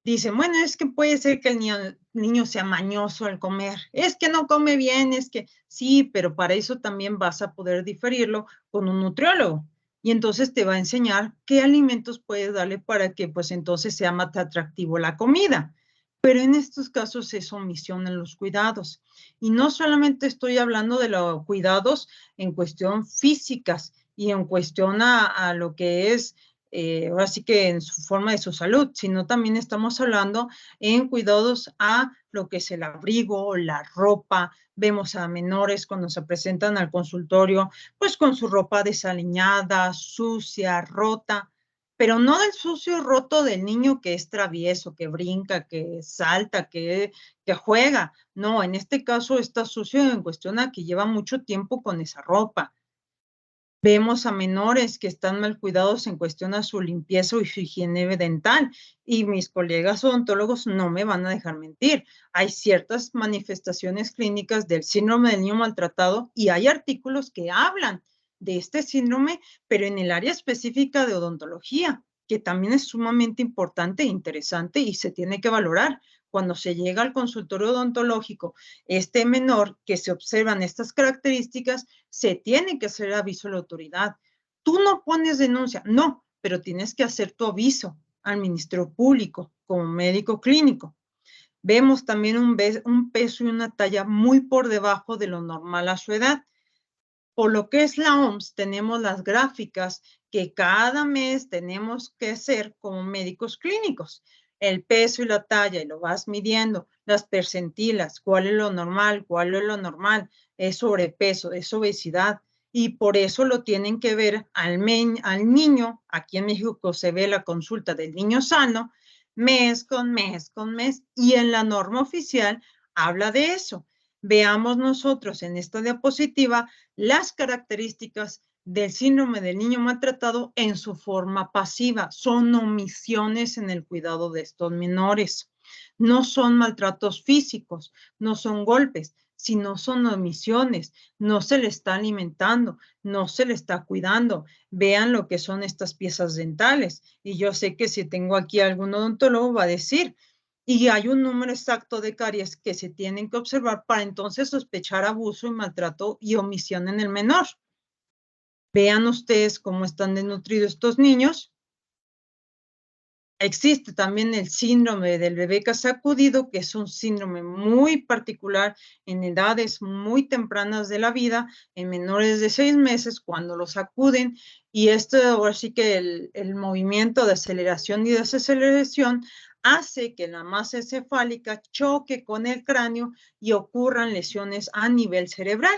A: Dicen, bueno, es que puede ser que el niño sea mañoso al comer, es que no come bien, es que sí, pero para eso también vas a poder diferirlo con un nutriólogo. Y entonces te va a enseñar qué alimentos puedes darle para que pues entonces sea más atractivo la comida. Pero en estos casos es omisión en los cuidados. Y no solamente estoy hablando de los cuidados en cuestión físicas y en cuestión a lo que es, ahora sí que en su forma de su salud, sino también estamos hablando en cuidados a lo que es el abrigo, la ropa. Vemos a menores cuando se presentan al consultorio, pues con su ropa desaliñada, sucia, rota, pero no del sucio roto del niño que es travieso, que brinca, que salta, que juega. No, en este caso está sucio en cuestión a que lleva mucho tiempo con esa ropa. Vemos a menores que están mal cuidados en cuestión a su limpieza y su higiene dental. Y mis colegas odontólogos no me van a dejar mentir. Hay ciertas manifestaciones clínicas del síndrome del niño maltratado y hay artículos que hablan de este síndrome, pero en el área específica de odontología, que también es sumamente importante e interesante y se tiene que valorar. Cuando se llega al consultorio odontológico, este menor que se observan estas características, se tiene que hacer aviso a la autoridad. Tú no pones denuncia, no, pero tienes que hacer tu aviso al Ministerio Público como médico clínico. Vemos también un peso y una talla muy por debajo de lo normal a su edad. Por lo que es la OMS, tenemos las gráficas que cada mes tenemos que hacer como médicos clínicos. El peso y la talla, y lo vas midiendo, las percentilas, cuál es lo normal, cuál es lo normal, es sobrepeso, es obesidad, y por eso lo tienen que ver al niño. Aquí en México se ve la consulta del niño sano, mes con mes con mes, y en la norma oficial habla de eso. Veamos nosotros en esta diapositiva las características del síndrome del niño maltratado en su forma pasiva. Son omisiones en el cuidado de estos menores. No son maltratos físicos, no son golpes, sino son omisiones. No se le está alimentando, no se le está cuidando. Vean lo que son estas piezas dentales. Y yo sé que si tengo aquí algún odontólogo va a decir, y hay un número exacto de caries que se tienen que observar para entonces sospechar abuso y maltrato y omisión en el menor. Vean ustedes cómo están desnutridos estos niños. Existe también el síndrome del bebé sacudido, que es un síndrome muy particular en edades muy tempranas de la vida, en menores de 6 meses, cuando los sacuden, y esto ahora sí que el movimiento de aceleración y desaceleración hace que la masa encefálica choque con el cráneo y ocurran lesiones a nivel cerebral.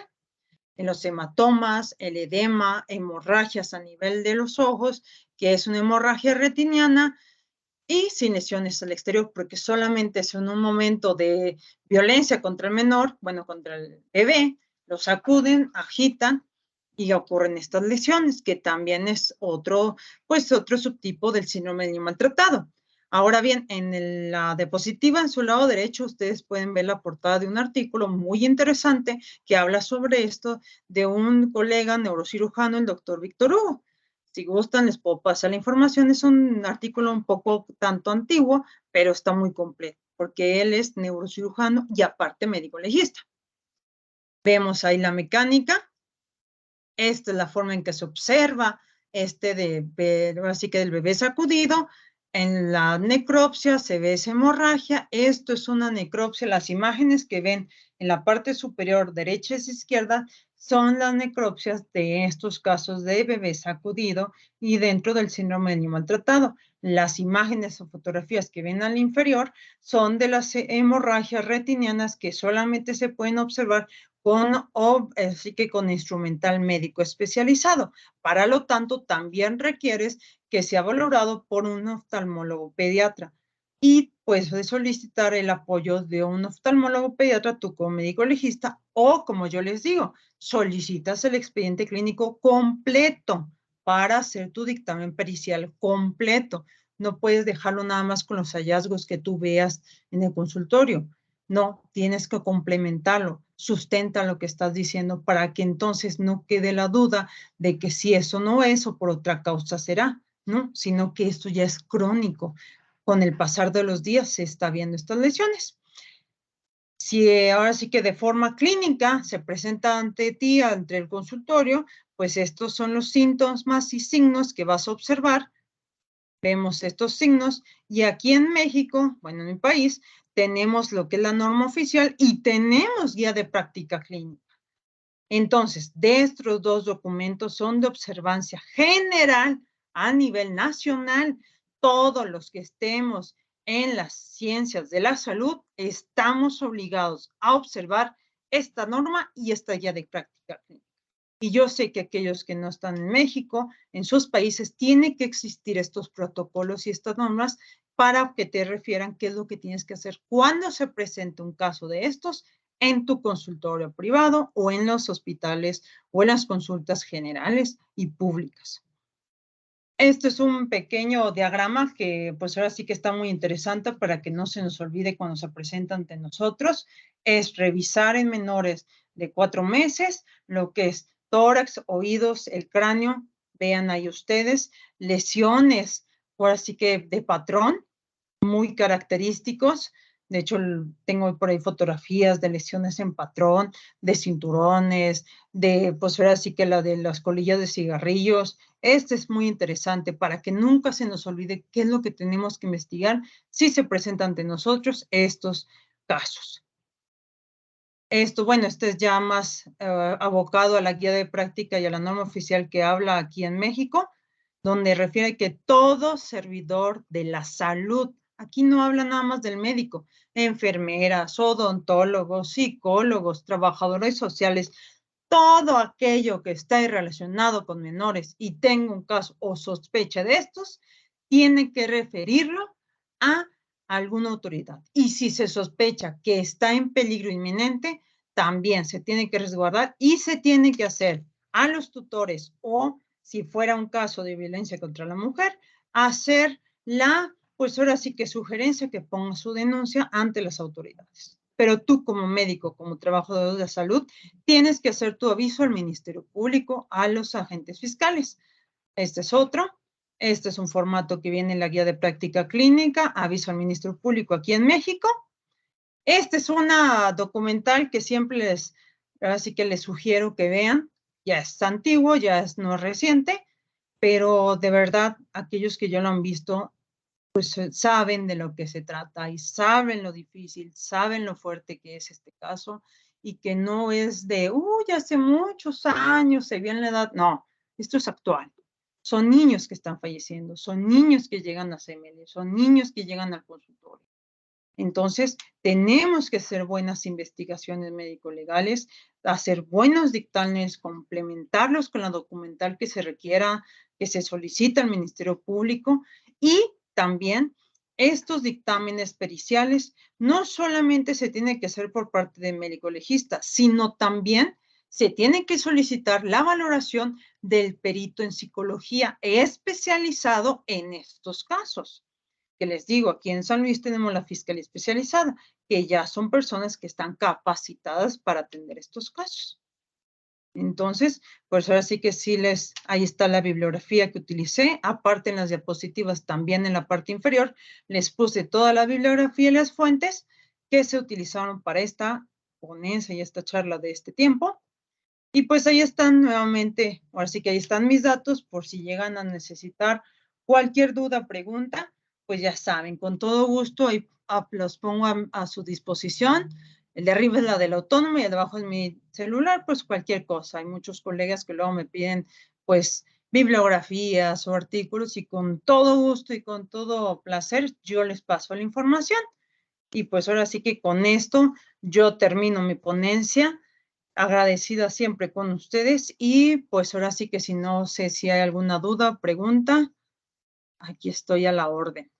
A: En los hematomas, el edema, hemorragias a nivel de los ojos, que es una hemorragia retiniana, y sin lesiones al exterior, porque solamente es en un momento de violencia contra el menor, bueno, contra el bebé, lo sacuden, agitan y ocurren estas lesiones, que también es otro, pues otro subtipo del síndrome del niño maltratado. Ahora bien, en la diapositiva en su lado derecho, ustedes pueden ver la portada de un artículo muy interesante que habla sobre esto de un colega neurocirujano, el doctor Víctor Hugo. Si gustan, les puedo pasar la información. Es un artículo un poco tanto antiguo, pero está muy completo, porque él es neurocirujano y aparte médico legista. Vemos ahí la mecánica. Esta es la forma en que se observa así que del bebé sacudido. En la necropsia se ve esa hemorragia. Esto es una necropsia. Las imágenes que ven en la parte superior derecha y izquierda son las necropsias de estos casos de bebé sacudido y dentro del síndrome del niño maltratado. Las imágenes o fotografías que ven al inferior son de las hemorragias retinianas que solamente se pueden observar así que con instrumental médico especializado. Para lo tanto, también requieres que sea valorado por un oftalmólogo pediatra y puedes solicitar el apoyo de un oftalmólogo pediatra tú como médico legista o, como yo les digo, solicitas el expediente clínico completo para hacer tu dictamen pericial completo. No puedes dejarlo nada más con los hallazgos que tú veas en el consultorio. No, tienes que complementarlo, sustenta lo que estás diciendo para que entonces no quede la duda de que si eso no es o por otra causa será, ¿no? Sino que esto ya es crónico. Con el pasar de los días se está viendo estas lesiones. Si ahora sí que de forma clínica se presenta ante ti, ante el consultorio, pues estos son los síntomas y signos que vas a observar. Vemos estos signos y aquí en México, bueno, en mi país, tenemos lo que es la norma oficial y tenemos guía de práctica clínica. Entonces, de estos dos documentos son de observancia general a nivel nacional. Todos los que estemos en las ciencias de la salud estamos obligados a observar esta norma y esta guía de práctica clínica. Y yo sé que aquellos que no están en México, en sus países, tienen que existir estos protocolos y estas normas para que te refieran qué es lo que tienes que hacer cuando se presente un caso de estos en tu consultorio privado o en los hospitales o en las consultas generales y públicas. Esto es un pequeño diagrama que pues ahora sí que está muy interesante para que no se nos olvide cuando se presenta ante nosotros. Es revisar en menores de 4 meses lo que es tórax, oídos, el cráneo. Vean ahí ustedes lesiones, ahora sí que de patrón, muy característicos. De hecho, tengo por ahí fotografías de lesiones en patrón, de cinturones, de, pues ahora sí que la de las colillas de cigarrillos. Este es muy interesante para que nunca se nos olvide qué es lo que tenemos que investigar si se presentan ante nosotros estos casos. Esto, bueno, este es ya más abocado a la guía de práctica y a la norma oficial que habla aquí en México, donde refiere que todo servidor de la salud, aquí no habla nada más del médico, enfermeras, odontólogos, psicólogos, trabajadores sociales, todo aquello que está relacionado con menores y tenga un caso o sospecha de estos, tiene que referirlo a alguna autoridad. Y si se sospecha que está en peligro inminente, también se tiene que resguardar y se tiene que hacer a los tutores o si fuera un caso de violencia contra la mujer, hacer pues ahora sí que sugerencia que ponga su denuncia ante las autoridades. Pero tú como médico, como trabajador de la salud, tienes que hacer tu aviso al Ministerio Público, a los agentes fiscales. Este es otro. Este es un formato que viene en la guía de práctica clínica, aviso al Ministerio Público aquí en México. Este es una documental que siempre así que les sugiero que vean. Ya es antiguo, no es reciente, pero de verdad, aquellos que ya lo han visto, pues saben de lo que se trata y saben lo difícil, saben lo fuerte que es este caso y que no es de, hace muchos años se vio en la edad. No, esto es actual. Son niños que están falleciendo, son niños que llegan a CML, son niños que llegan al consultorio. Entonces, tenemos que hacer buenas investigaciones médico-legales, hacer buenos dictámenes, complementarlos con la documental que se requiera, que se solicita al Ministerio Público y también estos dictámenes periciales no solamente se tiene que hacer por parte del médico legista, sino también se tiene que solicitar la valoración del perito en psicología especializado en estos casos. Que les digo, aquí en San Luis tenemos la Fiscalía Especializada, que ya son personas que están capacitadas para atender estos casos. Entonces, pues ahora sí que ahí está la bibliografía que utilicé, aparte en las diapositivas también en la parte inferior, les puse toda la bibliografía y las fuentes que se utilizaron para esta ponencia y esta charla de este tiempo. Y pues ahí están nuevamente, ahora sí que ahí están mis datos por si llegan a necesitar cualquier duda, pregunta, pues ya saben, con todo gusto ahí los pongo a su disposición. El de arriba es la del autónomo y el de abajo es mi celular, pues cualquier cosa. Hay muchos colegas que luego me piden pues bibliografías o artículos y con todo gusto y con todo placer yo les paso la información. Y pues ahora sí que con esto yo termino mi ponencia. Agradecida siempre con ustedes y pues ahora sí que si no sé si hay alguna duda, pregunta, aquí estoy a la orden.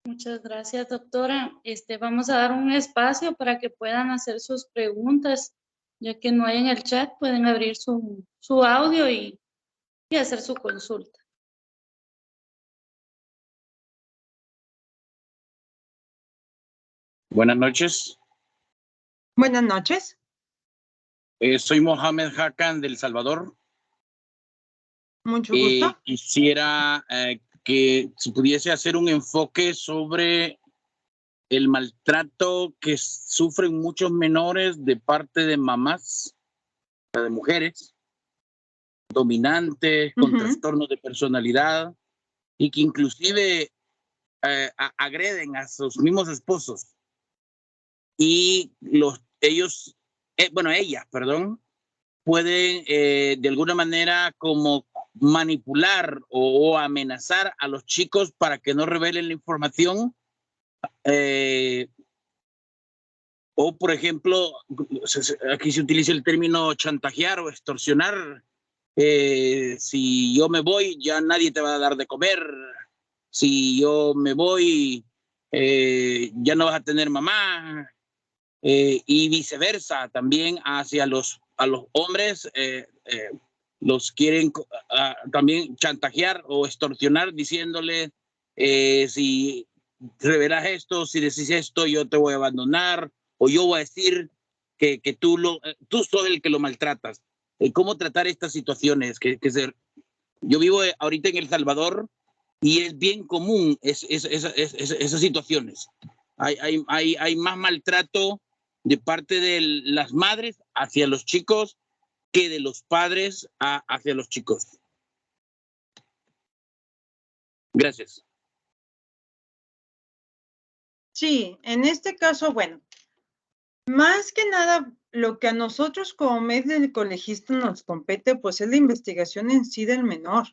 B: Muchas gracias, doctora. Vamos a dar un espacio para que puedan hacer sus preguntas, ya que no hay en el chat, pueden abrir su audio y hacer su consulta.
C: Buenas noches.
A: Buenas noches.
C: Soy Mohamed Hakan del Salvador.
A: Mucho gusto.
C: Quisiera que se pudiese hacer un enfoque sobre el maltrato que sufren muchos menores de parte de mamás, de mujeres, dominantes, con trastornos de personalidad y que inclusive agreden a sus mismos esposos. Y ellas, pueden de alguna manera como manipular o amenazar a los chicos para que no revelen la información. O, por ejemplo, aquí se utiliza el término chantajear o extorsionar. Si yo me voy, ya nadie te va a dar de comer. Si yo me voy, ya no vas a tener mamá. Y viceversa, también hacia a los hombres los quieren también chantajear o extorsionar diciéndole si revelas esto, si decís esto, yo te voy a abandonar o yo voy a decir que tú sos el que lo maltratas. ¿Cómo tratar estas situaciones? Yo vivo ahorita en El Salvador y es bien común esas situaciones. Hay más maltrato de parte de las madres hacia los chicos que de los padres hacia los chicos. Gracias.
A: Sí, en este caso, bueno, más que nada, lo que a nosotros como médico colegista nos compete, pues es la investigación en sí del menor.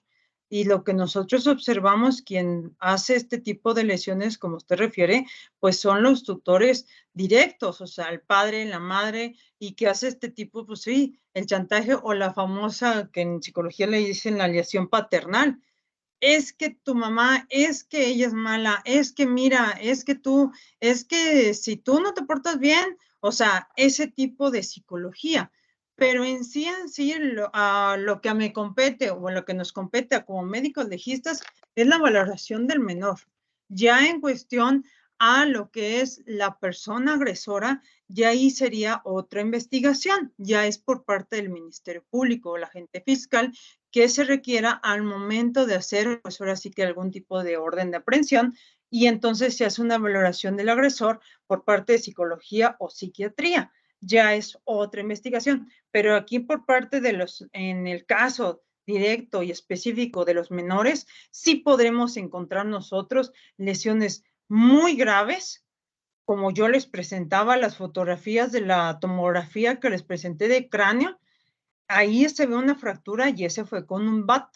A: Y lo que nosotros observamos, quien hace este tipo de lesiones, como usted refiere, pues son los tutores directos, o sea, el padre, la madre, y que hace este tipo, pues sí, el chantaje o la famosa, que en psicología le dicen la alienación paternal. Es que tu mamá, es que ella es mala, es que mira, es que si tú no te portas bien, o sea, ese tipo de psicología. Pero en sí, lo que me compete o lo que nos compete como médicos legistas es la valoración del menor. Ya en cuestión a lo que es la persona agresora, ya ahí sería otra investigación, ya es por parte del Ministerio Público o la agente fiscal que se requiera al momento de hacer, pues ahora sí que algún tipo de orden de aprehensión, y entonces se hace una valoración del agresor por parte de psicología o psiquiatría. Ya es otra investigación, pero aquí por parte de en el caso directo y específico de los menores, sí podremos encontrar nosotros lesiones muy graves, como yo les presentaba las fotografías de la tomografía que les presenté de cráneo. Ahí se ve una fractura y ese fue con un bat.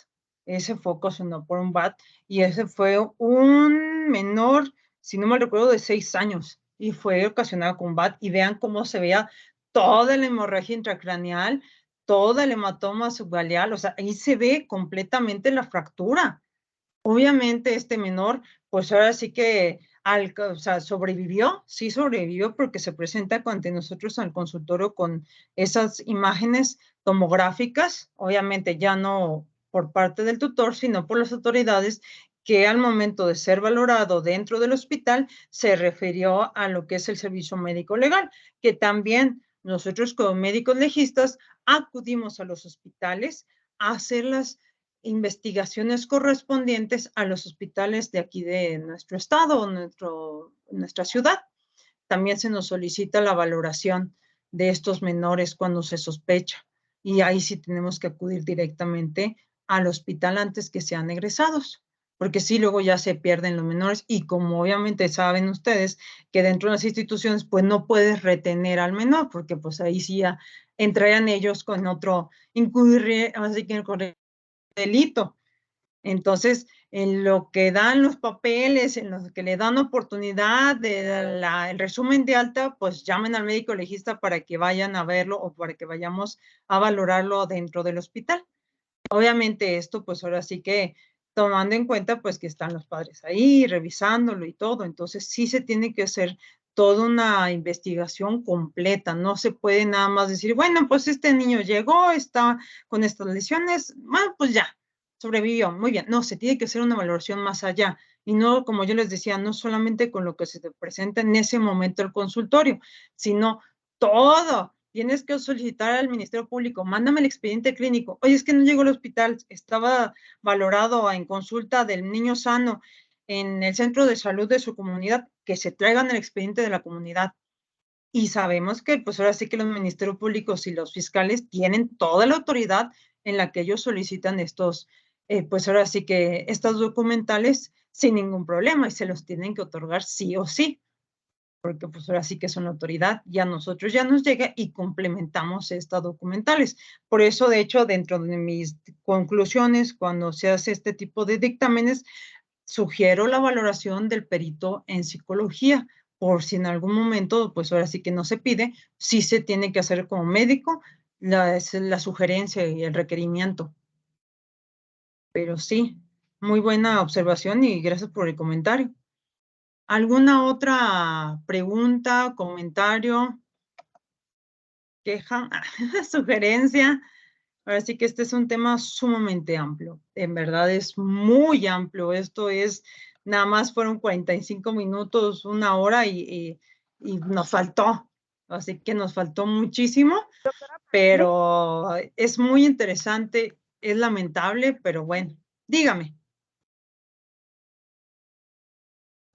A: Ese fue ocasionado por un bat y ese fue un menor, si no me recuerdo, de 6 años y fue ocasionado con un bat. Y vean cómo se veía toda la hemorragia intracraneal, todo el hematoma subgaleal, o sea, ahí se ve completamente la fractura. Obviamente este menor, pues ahora sí que o sea, sobrevivió, sí sobrevivió porque se presenta ante nosotros al consultorio con esas imágenes tomográficas, obviamente ya no por parte del tutor, sino por las autoridades que al momento de ser valorado dentro del hospital se refirió a lo que es el servicio médico legal, que también nosotros como médicos legistas acudimos a los hospitales a hacer las investigaciones correspondientes a los hospitales de aquí de nuestro estado o nuestra ciudad. También se nos solicita la valoración de estos menores cuando se sospecha y ahí sí tenemos que acudir directamente al hospital antes que sean egresados, porque sí luego ya se pierden los menores y como obviamente saben ustedes que dentro de las instituciones pues no puedes retener al menor porque pues ahí sí ya entrarían ellos con otro incurrir, así que delito. Entonces, en lo que dan los papeles, en lo que le dan oportunidad de el resumen de alta, pues llamen al médico legista para que vayan a verlo o para que vayamos a valorarlo dentro del hospital. Obviamente esto, pues ahora sí que tomando en cuenta, pues que están los padres ahí revisándolo y todo. Entonces, sí se tiene que hacer toda una investigación completa. No se puede nada más decir, bueno, pues este niño llegó, está con estas lesiones, bueno, pues ya, sobrevivió, muy bien. No, se tiene que hacer una valoración más allá. Y no, como yo les decía, no solamente con lo que se te presenta en ese momento el consultorio, sino todo. Tienes que solicitar al Ministerio Público, mándame el expediente clínico. Oye, es que no llegó al hospital, estaba valorado en consulta del niño sano en el centro de salud de su comunidad, que se traigan el expediente de la comunidad. Y sabemos que, pues ahora sí que los ministerios públicos y los fiscales tienen toda la autoridad en la que ellos solicitan estos, pues ahora sí que estos documentales sin ningún problema y se los tienen que otorgar sí o sí, porque pues ahora sí que son la autoridad, ya a nosotros ya nos llega y complementamos estas documentales. Por eso, de hecho, dentro de mis conclusiones, cuando se hace este tipo de dictámenes, sugiero la valoración del perito en psicología, por si en algún momento, pues ahora sí que no se pide, sí se tiene que hacer como médico la sugerencia y el requerimiento. Pero sí, muy buena observación y gracias por el comentario. ¿Alguna otra pregunta, comentario, queja, sugerencia? Ahora sí que este es un tema sumamente amplio. En verdad es muy amplio. Esto es, nada más fueron 45 minutos, una hora y nos faltó. Así que nos faltó muchísimo, pero es muy interesante. Es lamentable, pero bueno, dígame.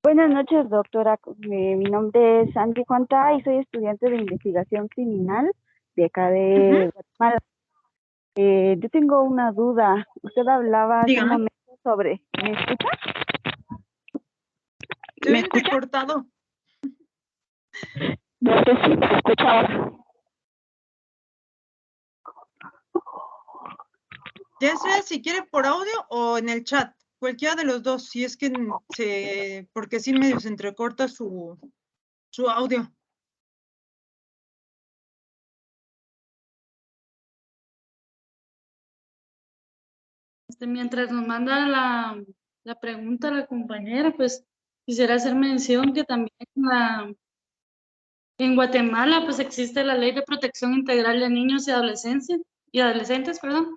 G: Buenas noches, doctora. Mi nombre es Andy Juanta y soy estudiante de investigación criminal de acá de Guatemala. Yo tengo una duda. Usted hablaba hace un
A: Dígame.
G: momento sobre... ¿Me escucha?
A: Estoy entrecortado.
G: No sé si me escucha ahora.
A: Ya sea si quiere por audio o en el chat, cualquiera de los dos, si es que porque sí medio se entrecorta su audio.
B: Mientras nos manda la pregunta la compañera, pues quisiera hacer mención que también en Guatemala pues existe la Ley de Protección Integral de Niños y Adolescentes, perdón,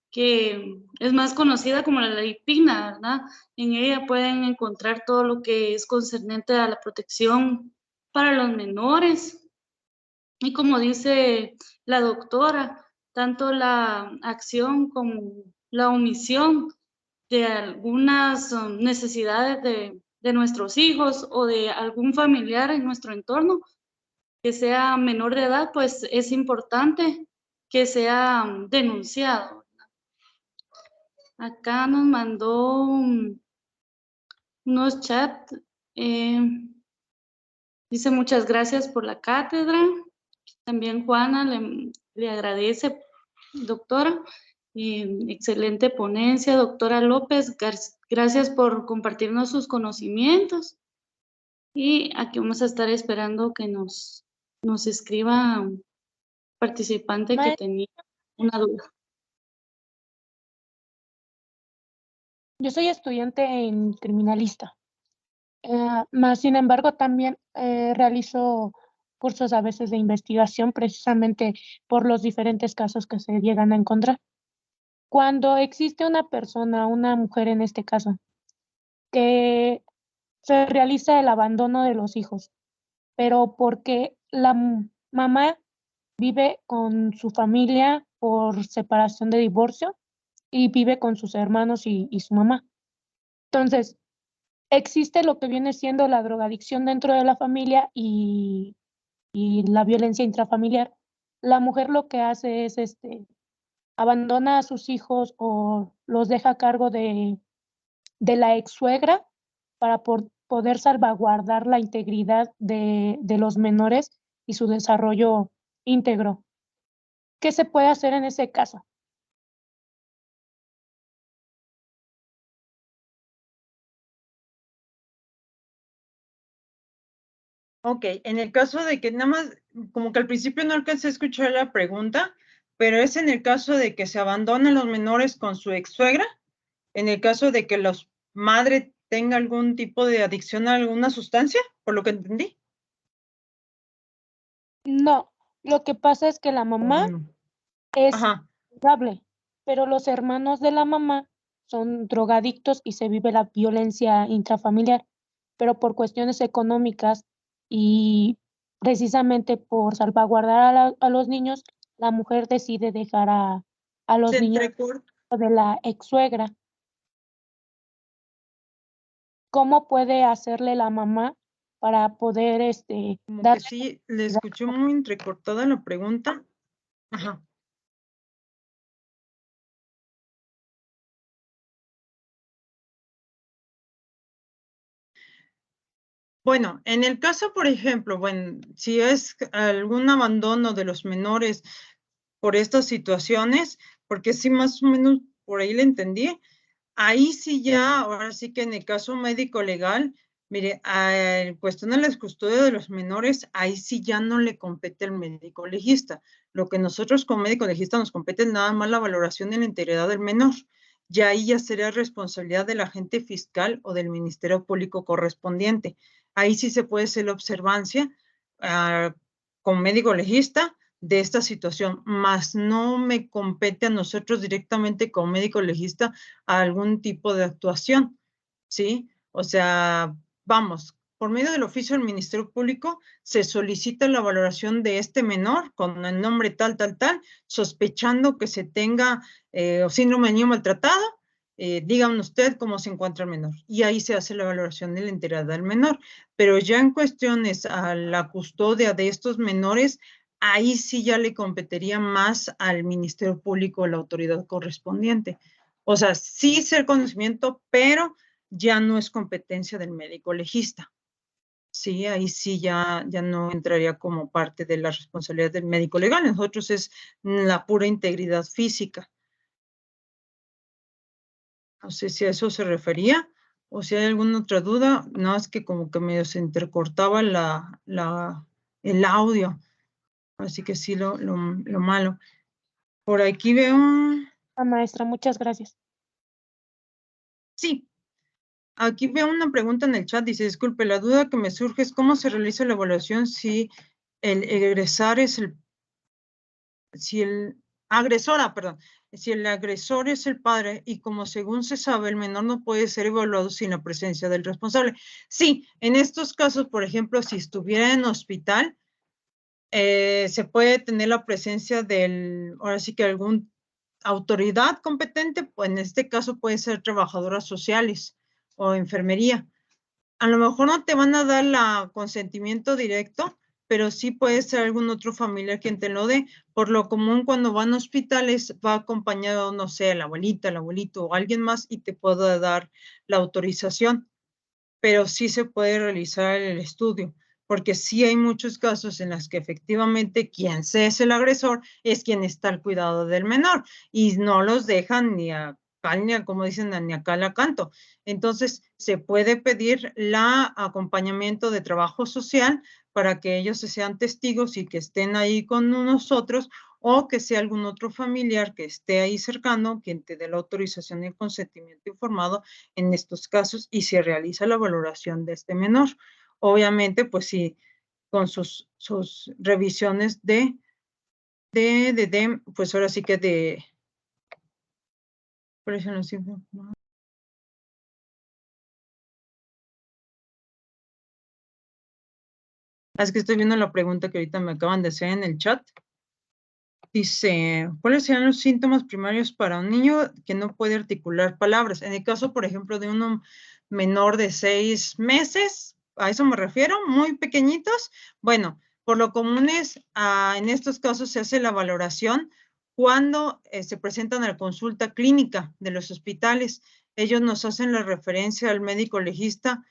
B: que es más conocida como la Ley PINA, ¿verdad? En ella pueden encontrar todo lo que es concerniente a la protección para los menores. Y como dice la doctora, tanto la acción como la omisión de algunas necesidades de nuestros hijos o de algún familiar en nuestro entorno que sea menor de edad, pues es importante que sea denunciado. Acá nos mandó unos chats. Dice muchas gracias por la cátedra. También Juana le agradece, doctora. Excelente ponencia, doctora López. Gracias por compartirnos sus conocimientos. Y aquí vamos a estar esperando que nos escriba un participante que tenía una duda.
H: Yo soy estudiante en criminalista, más sin embargo también realizo cursos a veces de investigación precisamente por los diferentes casos que se llegan a encontrar. Cuando existe una persona, una mujer en este caso, que se realiza el abandono de los hijos, pero porque la mamá vive con su familia por separación de divorcio y vive con sus hermanos y su mamá. Entonces, existe lo que viene siendo la drogadicción dentro de la familia y la violencia intrafamiliar. La mujer lo que hace es abandona a sus hijos o los deja a cargo de la ex suegra para poder salvaguardar la integridad de los menores y su desarrollo íntegro. ¿Qué se puede hacer en ese caso?
A: Ok, en el caso de que nada más, como que al principio no alcancé a escuchar la pregunta, pero es en el caso de que se abandonen los menores con su ex suegra, en el caso de que la madre tenga algún tipo de adicción a alguna sustancia, por lo que entendí.
H: No, lo que pasa es que la mamá es
A: Ajá.
H: saludable, pero los hermanos de la mamá son drogadictos y se vive la violencia intrafamiliar, pero por cuestiones económicas y precisamente por salvaguardar a los niños, la mujer decide dejar a los
A: Se
H: niños
A: entrecorta.
H: de la ex suegra. ¿Cómo puede hacerle la mamá para poder
A: Como que
H: darle
A: sí, le escuché muy entrecortada la pregunta. Ajá. Bueno, en el caso, por ejemplo, bueno, si es algún abandono de los menores por estas situaciones, porque sí más o menos por ahí le entendí, ahí sí ya, ahora sí que en el caso médico legal, mire, en cuestión de la custodia de los menores, ahí sí ya no le compete al médico legista. Lo que nosotros como médico legista nos compete es nada más la valoración de la integridad del menor. Ya ahí ya sería responsabilidad del agente fiscal o del Ministerio Público correspondiente. Ahí sí se puede hacer la observancia como médico legista de esta situación, más no me compete a nosotros directamente como médico legista a algún tipo de actuación, ¿sí? O sea, vamos, por medio del oficio del Ministerio Público se solicita la valoración de este menor con el nombre tal, sospechando que se tenga síndrome de niño maltratado, dígame usted cómo se encuentra el menor. Y ahí se hace la valoración de la integridad del menor. Pero ya en cuestiones a la custodia de estos menores, ahí sí ya le competiría más al Ministerio Público, la autoridad correspondiente. O sea, sí ser conocimiento, pero ya no es competencia del médico legista. Sí, ahí sí ya no entraría como parte de la responsabilidad del médico legal. Nosotros es la pura integridad física. No sé si a eso se refería o si hay alguna otra duda. No, es que como que medio se intercortaba el audio. Así que sí, lo malo. Por aquí veo.
H: maestra, muchas gracias.
A: Sí, aquí veo una pregunta en el chat. Dice, disculpe, la duda que me surge es cómo se realiza la evaluación si el egresar es si el agresor es el padre y como según se sabe, el menor no puede ser evaluado sin la presencia del responsable. Sí, en estos casos, por ejemplo, si estuviera en hospital, se puede tener la presencia ahora sí que algún autoridad competente, pues en este caso puede ser trabajadoras sociales o enfermería. A lo mejor no te van a dar el consentimiento directo, pero sí puede ser algún otro familiar quien te lo dé. Por lo común, cuando van a hospitales, va acompañado, no sé, la abuelita, el abuelito o alguien más y te puede dar la autorización. Pero sí se puede realizar el estudio, porque sí hay muchos casos en los que efectivamente quien se es el agresor es quien está al cuidado del menor y no los dejan ni a como dicen, ni acá la canto. Entonces, se puede pedir el acompañamiento de trabajo social para que ellos sean testigos y que estén ahí con nosotros, o que sea algún otro familiar que esté ahí cercano quien te dé la autorización y el consentimiento informado en estos casos y se realiza la valoración de este menor. Obviamente, pues sí, con sus revisiones pues ahora sí que de... Es que estoy viendo la pregunta que ahorita me acaban de hacer en el chat. Dice, ¿cuáles serían los síntomas primarios para un niño que no puede articular palabras? En el caso, por ejemplo, de un menor de 6 meses, a eso me refiero, muy pequeñitos. Bueno, por lo común en estos casos se hace la valoración cuando se presentan a la consulta clínica de los hospitales. Ellos nos hacen la referencia al médico legista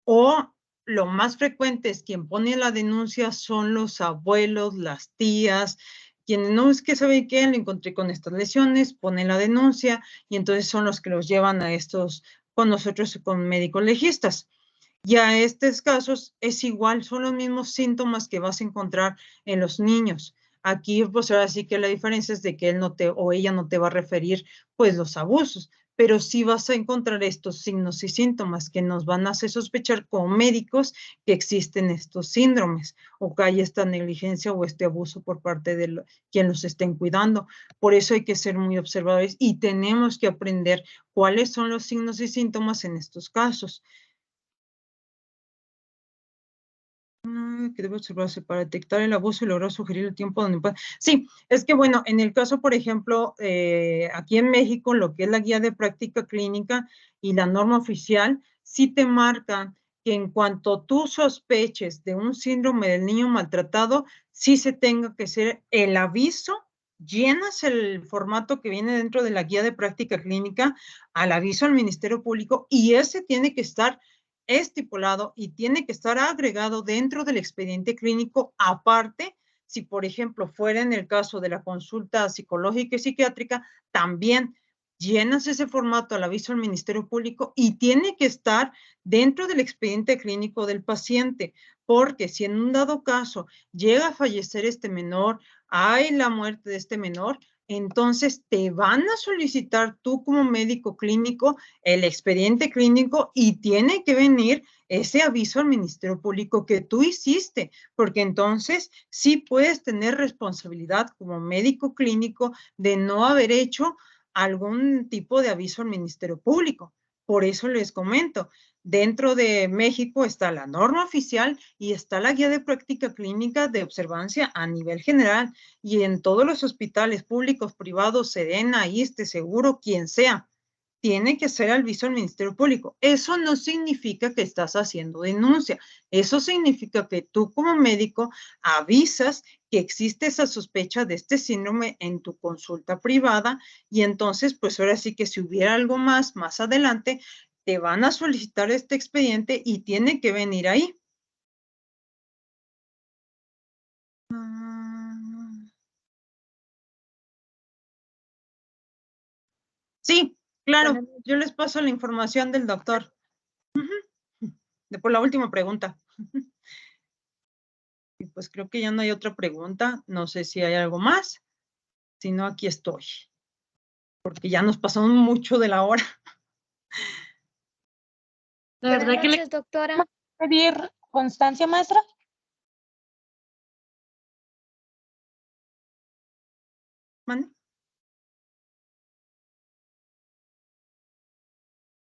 A: o lo más frecuente es quien pone la denuncia son los abuelos, las tías, quienes no es que sabe que lo encontré con estas lesiones, ponen la denuncia y entonces son los que los llevan a estos, con nosotros, con médicos legistas. Y a estos casos es igual, son los mismos síntomas que vas a encontrar en los niños. Aquí, pues ahora sí que la diferencia es de que él no te, o ella no te va a referir, pues, los abusos, pero sí vas a encontrar estos signos y síntomas que nos van a hacer sospechar como médicos que existen estos síndromes o que hay esta negligencia o este abuso por parte de quien los estén cuidando. Por eso hay que ser muy observadores y tenemos que aprender cuáles son los signos y síntomas en estos casos. Que debe observarse para detectar el abuso y lograr sugerir el tiempo donde... Sí, es que bueno, en el caso, por ejemplo, aquí en México, lo que es la guía de práctica clínica y la norma oficial, sí te marcan que en cuanto tú sospeches de un síndrome del niño maltratado, sí se tenga que hacer el aviso, llenas el formato que viene dentro de la guía de práctica clínica al aviso al Ministerio Público y ese tiene que estar estipulado y tiene que estar agregado dentro del expediente clínico aparte, si por ejemplo fuera en el caso de la consulta psicológica y psiquiátrica, también llenas ese formato al aviso al Ministerio Público y tiene que estar dentro del expediente clínico del paciente, porque si en un dado caso llega a fallecer este menor, hay la muerte de este menor, entonces te van a solicitar tú como médico clínico el expediente clínico y tiene que venir ese aviso al Ministerio Público que tú hiciste, porque entonces sí puedes tener responsabilidad como médico clínico de no haber hecho algún tipo de aviso al Ministerio Público. Por eso les comento, dentro de México está la norma oficial y está la guía de práctica clínica de observancia a nivel general y en todos los hospitales públicos, privados, Sedena, ISSSTE, Seguro, quien sea, tiene que ser aviso al Ministerio Público. Eso no significa que estás haciendo denuncia. Eso significa que tú como médico avisas que existe esa sospecha de este síndrome en tu consulta privada y entonces, pues ahora sí que si hubiera algo más adelante, te van a solicitar este expediente y tiene que venir ahí. Sí, claro, yo les paso la información del doctor. Por la última pregunta. Y pues creo que ya no hay otra pregunta. No sé si hay algo más. Si no, aquí estoy. Porque ya nos pasamos mucho de la hora.
B: La verdad que
H: Buenas noches, doctora. ¿Pedir constancia, maestra?
A: ¿Mande?